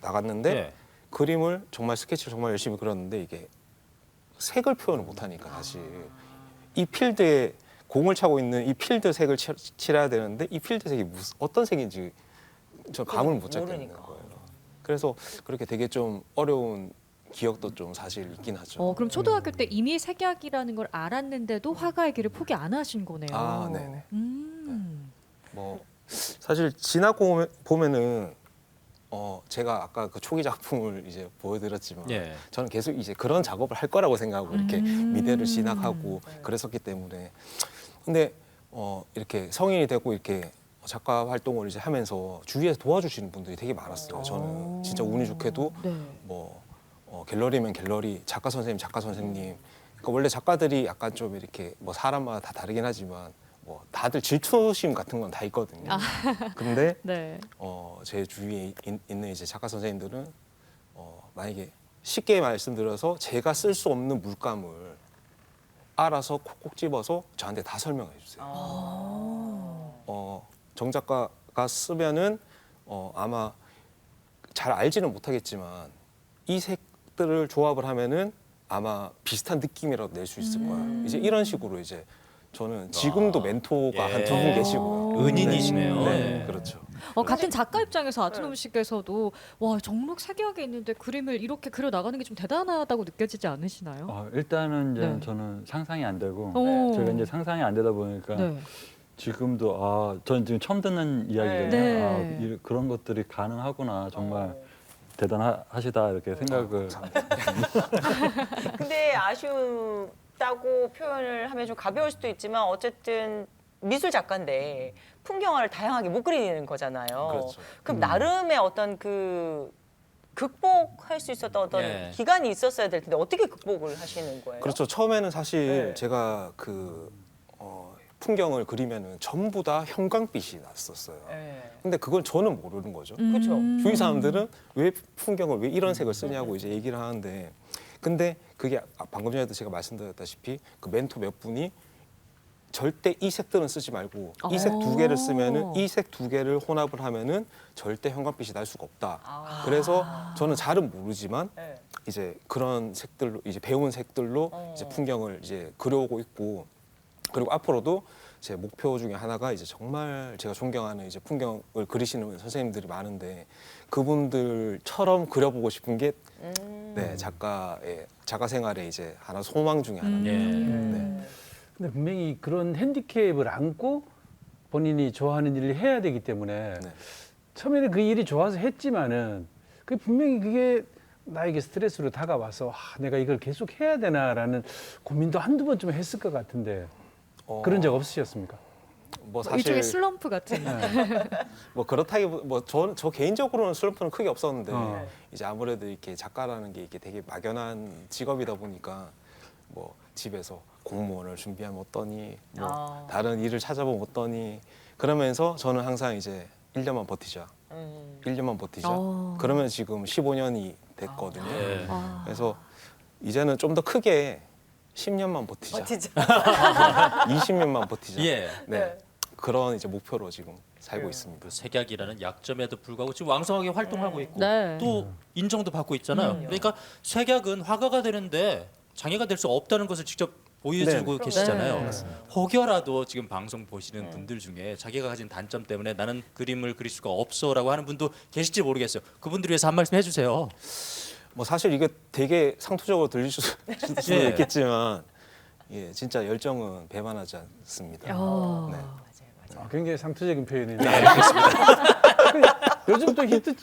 나갔는데 예. 그림을 정말 스케치를 정말 열심히 그렸는데 이게 색을 표현을 못 하니까 사실 이 필드에 공을 차고 있는 이 필드 색을 칠해야 되는데 이 필드 색이 어떤 색인지 저 감을 못 잡겠는 모르니까. 거예요. 그래서 그렇게 되게 좀 어려운 기억도 좀 사실 있긴 하죠. 그럼 초등학교 때 이미 색약이라는 걸 알았는데도 화가의 길을 포기 안 하신 거네요. 아, 네네. 뭐 사실 지나고 보면은 제가 아까 그 초기 작품을 이제 보여드렸지만 예. 저는 계속 이제 그런 작업을 할 거라고 생각하고 이렇게 미대를 진학하고 그랬었기 때문에 근데 이렇게 성인이 되고 이렇게 작가 활동을 이제 하면서 주위에서 도와주시는 분들이 되게 많았어요. 저는 진짜 운이 좋게도 네. 뭐 갤러리면 갤러리, 작가 선생님, 그러니까 원래 작가들이 약간 좀 이렇게 뭐 사람마다 다 다르긴 하지만 뭐 다들 질투심 같은 건 다 있거든요. 근데 네. 제 주위에 있는 이제 작가 선생님들은 만약에 쉽게 말씀드려서 제가 쓸 수 없는 물감을 알아서 콕콕 집어서 저한테 다 설명해 주세요. 정 작가가 쓰면은 아마 잘 알지는 못하겠지만 이 색들을 조합을 하면은 아마 비슷한 느낌이라도 낼 수 있을 거야. 이제 이런 식으로 이제 저는 지금도 멘토가 예. 한 두 분 계시고요. 은인이시네요. 네, 예. 그렇죠. 같은 작가 입장에서 아트노무 씨께서도 와 정록 색약에 있는데 그림을 이렇게 그려 나가는 게 좀 대단하다고 느껴지지 않으시나요? 일단은 이제 네. 저는 상상이 안 되고 오. 제가 이제 상상이 안 되다 보니까 네. 지금도 저는 지금 처음 듣는 이야기거든요. 네. 그런 것들이 가능하구나 정말 대단하시다 이렇게 생각을 근데 아쉬웠다고 표현을 하면 좀 가벼울 수도 있지만 어쨌든 미술 작가인데 풍경화를 다양하게 못 그리는 거잖아요. 그렇죠. 그럼 나름의 어떤 그 극복할 수 있었던 어떤 예. 기간이 있었어야 될 텐데 어떻게 극복을 하시는 거예요? 그렇죠. 처음에는 사실 네. 제가 그 풍경을 그리면은 전부 다 형광빛이 났었어요. 네. 근데 그걸 저는 모르는 거죠. 그렇죠. 주위 사람들은 왜 풍경을 왜 이런 색을 쓰냐고 이제 얘기를 하는데 근데 그게 방금 전에도 제가 말씀드렸다시피 그 멘토 몇 분이 절대 이 색들은 쓰지 말고 이 색 두 개를 쓰면은 이 색 두 개를 혼합을 하면은 절대 형광빛이 날 수가 없다. 그래서 저는 잘은 모르지만 네. 이제 그런 색들로 이제 배운 색들로 이제 풍경을 이제 그려오고 있고 그리고 앞으로도 제 목표 중에 하나가 이제 정말 제가 존경하는 이제 풍경을 그리시는 선생님들이 많은데 그분들처럼 그려보고 싶은 게 네, 작가 생활의 이제 하나 소망 중에 하나. 예. 네. 근데 분명히 그런 핸디캡을 안고 본인이 좋아하는 일을 해야 되기 때문에 네. 처음에는 그 일이 좋아서 했지만은 그 분명히 그게 나에게 스트레스로 다가와서 내가 이걸 계속 해야 되나라는 고민도 한두 번쯤 했을 것 같은데 그런 적 없으셨습니까? 뭐 일종의 사실 슬럼프 같은. 뭐 그렇다기보다 저 개인적으로는 슬럼프는 크게 없었는데 어. 이제 아무래도 이렇게 작가라는 게 이게 되게 막연한 직업이다 보니까 뭐 집에서 공무원을 준비하면 어떠니 뭐 다른 일을 찾아보면 어떠니 그러면서 저는 항상 이제 1년만 버티자. 1년만 버티자. 그러면 지금 15년이 됐거든요. 예. 그래서 이제는 좀 더 크게 10년만 버티자. 진짜. 20년만 버티자. 예. 네. 그런 이제 목표로 지금 살고 있습니다. 그 색약이라는 약점에도 불구하고 지금 왕성하게 활동하고 있고 네. 또 인정도 받고 있잖아요. 그러니까 색약은 화가가 되는데 장애가 될 수 없다는 것을 직접 보여주고 네. 계시잖아요. 네. 혹여라도 지금 방송 보시는 분들 중에 자기가 가진 단점 때문에 나는 그림을 그릴 수가 없어라고 하는 분도 계실지 모르겠어요. 그분들 위해서 한 말씀 해주세요. 뭐 사실 이게 되게 상투적으로 들릴 수도 예. 있겠지만 예, 진짜 열정은 배반하지 않습니다. 어. 네. 굉장히 상투적인 표현이네요. 네, 알겠습니다. 요즘 또 히트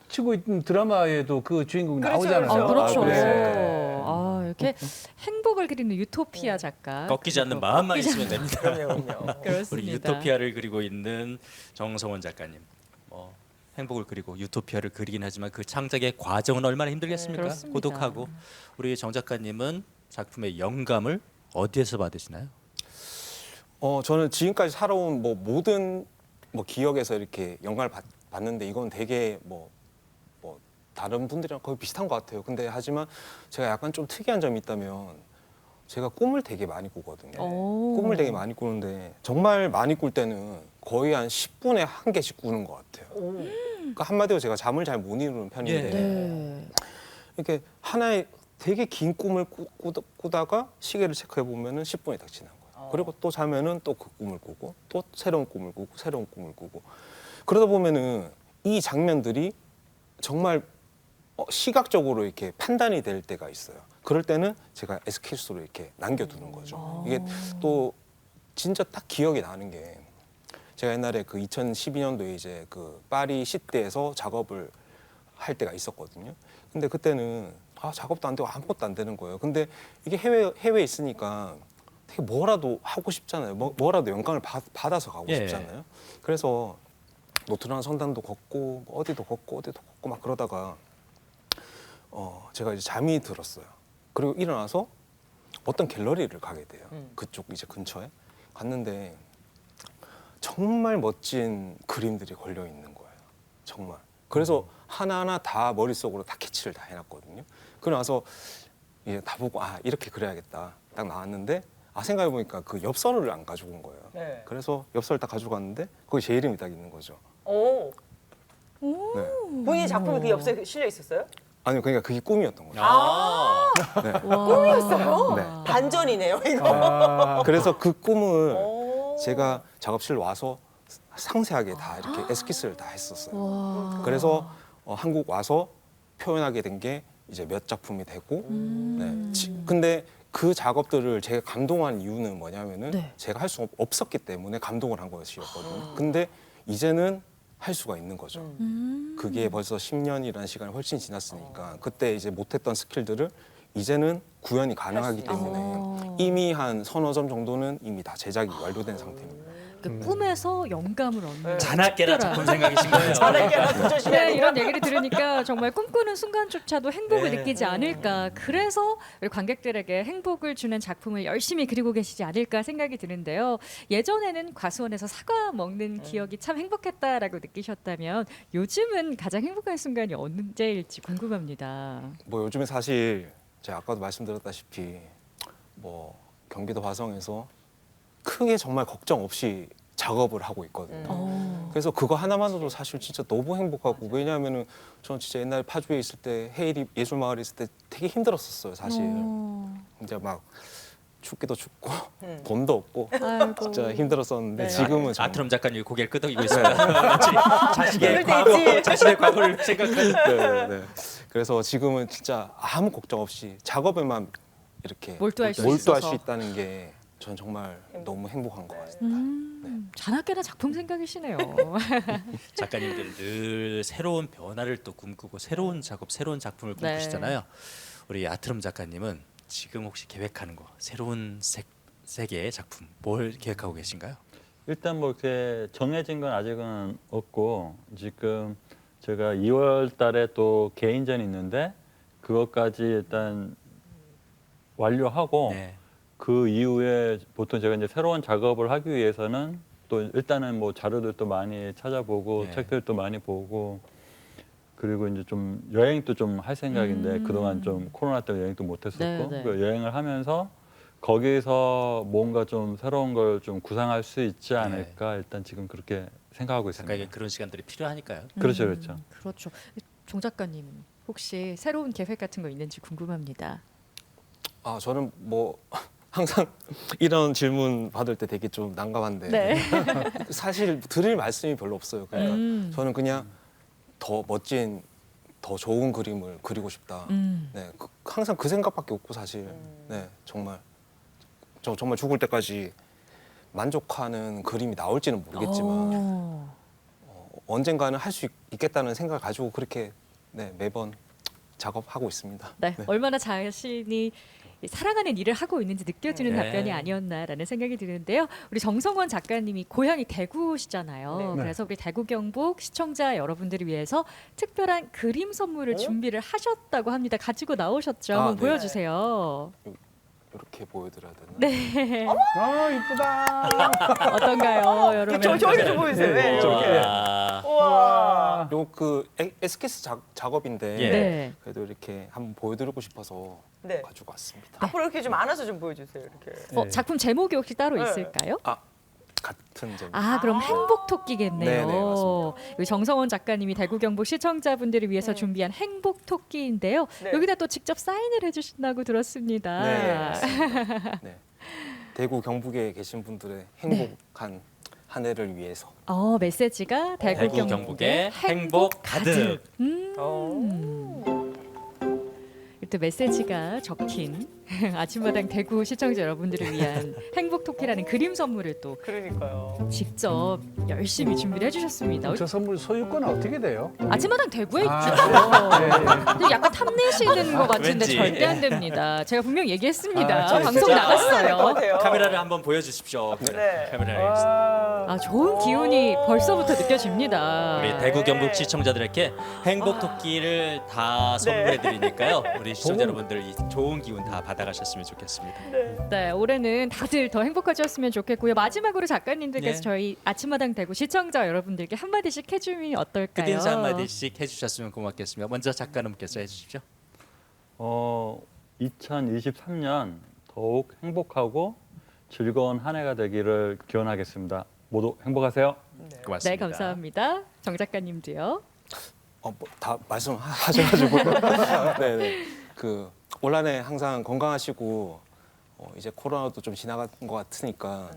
치고 있는 드라마에도 그 주인공 그렇죠, 나오잖아요. 그렇죠. 그렇죠. 네. 아, 이렇게 행복을 그리는 유토피아 작가. 꺾이지 않는 마음만 있으면 됩니다. 그럼요. 그렇습니다. 우리 유토피아를 그리고 있는 정성원 작가님. 행복을 그리고 유토피아를 그리긴 하지만 그 창작의 과정은 얼마나 힘들겠습니까? 그렇습니다. 고독하고. 우리 정 작가님은 작품의 영감을 어디에서 받으시나요? 저는 지금까지 살아온 뭐 모든 뭐 기억에서 이렇게 영감을 받는데 이건 되게 뭐 다른 분들이랑 거의 비슷한 것 같아요. 근데 하지만 제가 약간 좀 특이한 점이 있다면 제가 꿈을 되게 많이 꾸거든요. 오. 꿈을 되게 많이 꾸는데 정말 많이 꿀 때는 거의 한 10분에 한 개씩 꾸는 것 같아요. 그러니까 한마디로 제가 잠을 잘 못 이루는 편인데 네. 이렇게 하나의 되게 긴 꿈을 꾸다가 시계를 체크해 보면은 10분이 딱 지난 거예요. 그리고 또 자면은 또 그 꿈을 꾸고 또 새로운 꿈을 꾸고 새로운 꿈을 꾸고 그러다 보면은 이 장면들이 정말 시각적으로 이렇게 판단이 될 때가 있어요. 그럴 때는 제가 에스케이스로 이렇게 남겨두는 거죠. 이게 또 진짜 딱 기억이 나는 게 제가 옛날에 그 2012년도에 이제 그 파리 시대에서 작업을 할 때가 있었거든요. 근데 그때는 작업도 안 되고 아무것도 안 되는 거예요. 근데 이게 해외에 있으니까 되게 뭐라도 하고 싶잖아요. 뭐라도 영감을 받아서 가고 예. 싶잖아요. 그래서 노트랑 성당도 걷고 뭐 어디도 걷고 막 그러다가 제가 이제 잠이 들었어요. 그리고 일어나서 어떤 갤러리를 가게 돼요. 그쪽 이제 근처에 갔는데 정말 멋진 그림들이 걸려 있는 거예요. 정말. 그래서 하나하나 다 머릿속으로 다 캐치를 다 해놨거든요. 그러고 나서 이제 다 보고 이렇게 그려야겠다. 딱 나왔는데 생각해 보니까 그 엽서를 안 가지고 온 거예요. 네. 그래서 엽서를 딱 가지고 갔는데 거기 제 이름이 딱 있는 거죠. 오. 네. 본인 작품이 그 엽서에 실려 있었어요? 아니요, 그러니까 그게 꿈이었던 거죠. 네. 꿈이었어요? 네. 반전이네요, 이거. 그래서 그 꿈을 오. 제가 작업실 와서 상세하게 다 이렇게 에스키스를 다 했었어요. 와. 그래서 한국 와서 표현하게 된 게 이제 몇 작품이 되고, 네. 근데 그 작업들을 제가 감동한 이유는 뭐냐면은 네. 제가 할 수 없었기 때문에 감동을 한 것이었거든요. 근데 이제는 할 수가 있는 거죠. 그게 벌써 10년이라는 시간이 훨씬 지났으니까 그때 이제 못했던 스킬들을 이제는 구현이 가능하기 때문에 이미 한 서너 점 정도는 이미 다 제작이 완료된 상태입니다. 그 꿈에서 영감을 얻는 자나깨나 작품 생각이신 거예요. 잘할게요. 조심해야 네, 돼요. 이런 얘기를 들으니까 정말 꿈꾸는 순간조차도 행복을 네. 느끼지 않을까. 그래서 우리 관객들에게 행복을 주는 작품을 열심히 그리고 계시지 않을까 생각이 드는데요. 예전에는 과수원에서 사과 먹는 기억이 참 행복했다라고 느끼셨다면 요즘은 가장 행복한 순간이 언제일지 궁금합니다. 뭐 요즘에 사실 제가 아까도 말씀드렸다시피 뭐 경기도 화성에서 크게 정말 걱정 없이 작업을 하고 있거든요. 그래서 그거 하나만으로도 사실 진짜 너무 행복하고 왜냐하면은 저는 진짜 옛날에 파주에 있을 때 헤이리 예술마을에 있을 때 되게 힘들었었어요 사실. 이제 막 춥기도 춥고 돈도 없고 아이고. 진짜 힘들었었는데 네. 지금은 정말 아트럼 작가님 고개를 끄덕이고 있습니다. 자신의 그럴 때 과거, 있지. 자신의 과거를 생각하는. 네. 그래서 지금은 진짜 아무 걱정 없이 작업에만 이렇게 몰두할 수 몰두할 있어서. 수 있다는 게 전 정말 너무 행복한 것 같습니다. 자나깨나 작품 생각이시네요. 작가님들 늘 새로운 변화를 또 꿈꾸고 새로운 작업, 새로운 작품을 네. 꿈꾸시잖아요. 우리 아트럼 작가님은 지금 혹시 계획하는 거 새로운 세계의 작품 뭘 계획하고 계신가요? 일단 뭐 이렇게 정해진 건 아직은 없고 지금 제가 2월 달에 또 개인전이 있는데 그것까지 일단 완료하고 네. 그 이후에 보통 제가 이제 새로운 작업을 하기 위해서는 또 일단은 뭐 자료들도 많이 찾아보고 네. 책들도 많이 보고 그리고 이제 좀 여행도 좀 할 생각인데 그동안 좀 코로나 때문에 여행도 못했었고 네, 네. 그 여행을 하면서 거기서 뭔가 좀 새로운 걸 좀 구상할 수 있지 않을까 일단 지금 그렇게 생각하고 작가에게 있습니다. 그런 시간들이 필요하니까요. 그렇죠, 그렇죠. 그렇죠. 종 작가님 혹시 새로운 계획 같은 거 있는지 궁금합니다. 아 저는 뭐 항상 이런 질문 받을 때 되게 좀 난감한데 네. 사실 드릴 말씀이 별로 없어요. 그러니까 음. 저는 그냥 더 멋진, 더 좋은 그림을 그리고 싶다. 네, 항상 그 생각밖에 없고 사실 네 정말 저 정말 죽을 때까지 만족하는 그림이 나올지는 모르겠지만 오. 언젠가는 할 수 있겠다는 생각을 가지고 그렇게 네, 매번 작업하고 있습니다. 네, 얼마나 자신이 사랑하는 일을 하고 있는지 느껴지는 네. 답변이 아니었나라는 생각이 드는데요. 우리 정성원 작가님이 고향이 대구시잖아요. 네. 그래서 우리 대구 경북 시청자 여러분들을 위해서 특별한 그림 선물을 준비를 하셨다고 합니다. 가지고 나오셨죠? 아, 한번 네. 보여주세요. 이렇게 보여드려야 되나? 네, 아 이쁘다. 어떤가요, 여러분? 저기 좀 보이세요. 네, 이렇게. 와. 우와. 요 그 에스키스 작업인데 예. 네. 그래도 이렇게 한번 보여드리고 싶어서 네. 가지고 왔습니다. 앞으로 이렇게 좀 안아서 좀 보여주세요. 이렇게. 작품 제목이 혹시 따로 네. 있을까요? 같은 점. 아, 그럼 행복 토끼겠네요. 네네, 맞습니다. 우리 정성원 작가님이 대구 경북 시청자분들을 위해서 준비한 행복 토끼인데요. 네. 여기다 또 직접 사인을 해주신다고 들었습니다. 네, 맞습니다. 네. 대구 경북에 계신 분들의 행복한 한 해를 위해서. 메시지가 대구, 대구 경북의 경북의 행복 가득. 또 메시지가 적힌 아침마당 대구 시청자 여러분들을 위한 행복 토끼라는 그림 선물을 또 그러니까요. 직접 열심히 준비를 해주셨습니다. 저 선물 소유권은 어떻게 돼요? 아침마당 대구에 있죠. 네, 네. 근데 약간 탐내시는 것 같은데 왠지. 절대 안 됩니다. 제가 분명 얘기했습니다. 아, 방송 될것 나갔어요. 같아요. 카메라를 한번 보여주십시오. 네. 카메라를. 아, 좋은 기운이 벌써부터 느껴집니다. 우리 대구 경북 시청자들에게 행복 토끼를 다 선물해 드리니까요. 우리 시청자 여러분들 이 좋은 기운 다 받아가셨으면 좋겠습니다. 네, 올해는 다들 더 행복하셨으면 좋겠고요. 마지막으로 작가님들께서 네. 저희 아침마당 대구 시청자 여러분들께 한마디씩 해주면 어떨까요? 끝인사 한마디씩 해주셨으면 고맙겠습니다. 먼저 작가님께서 해주십시오. 2023년 더욱 행복하고 즐거운 한 해가 되기를 기원하겠습니다. 모두 행복하세요. 고맙습니다. 네, 감사합니다. 정 작가님도요. 다 말씀하셔가지고 네네 그 올 한 해 항상 건강하시고 이제 코로나도 좀 지나간 것 같으니까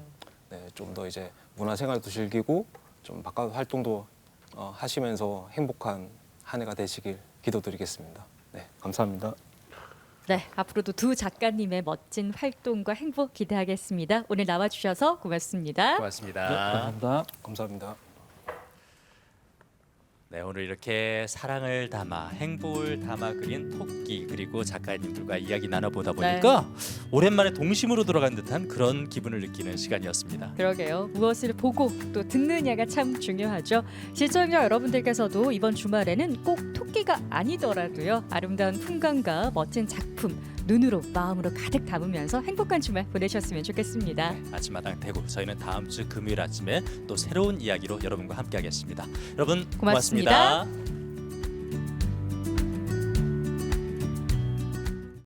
네, 좀 더 이제 문화생활도 즐기고 좀 바깥 활동도 하시면서 행복한 한 해가 되시길 기도드리겠습니다. 네 감사합니다. 네, 앞으로도 두 작가님의 멋진 활동과 행복 기대하겠습니다. 오늘 나와주셔서 고맙습니다. 고맙습니다. 감사합니다. 감사합니다. 네, 오늘 이렇게 사랑을 담아 행복을 담아 그린 토끼 그리고 작가님들과 이야기 나눠보다 보니까 오랜만에 동심으로 돌아간 듯한 그런 기분을 느끼는 시간이었습니다. 그러게요. 무엇을 보고 또 듣느냐가 참 중요하죠. 시청자 여러분들께서도 이번 주말에는 꼭 토끼가 아니더라도요. 아름다운 풍광과 멋진 작품 눈으로 마음으로 가득 담으면서 행복한 주말 보내셨으면 좋겠습니다. 아침마당 대구 저희는 다음 주 금요일 아침에 또 새로운 이야기로 여러분과 함께하겠습니다. 여러분 고맙습니다. 고맙습니다.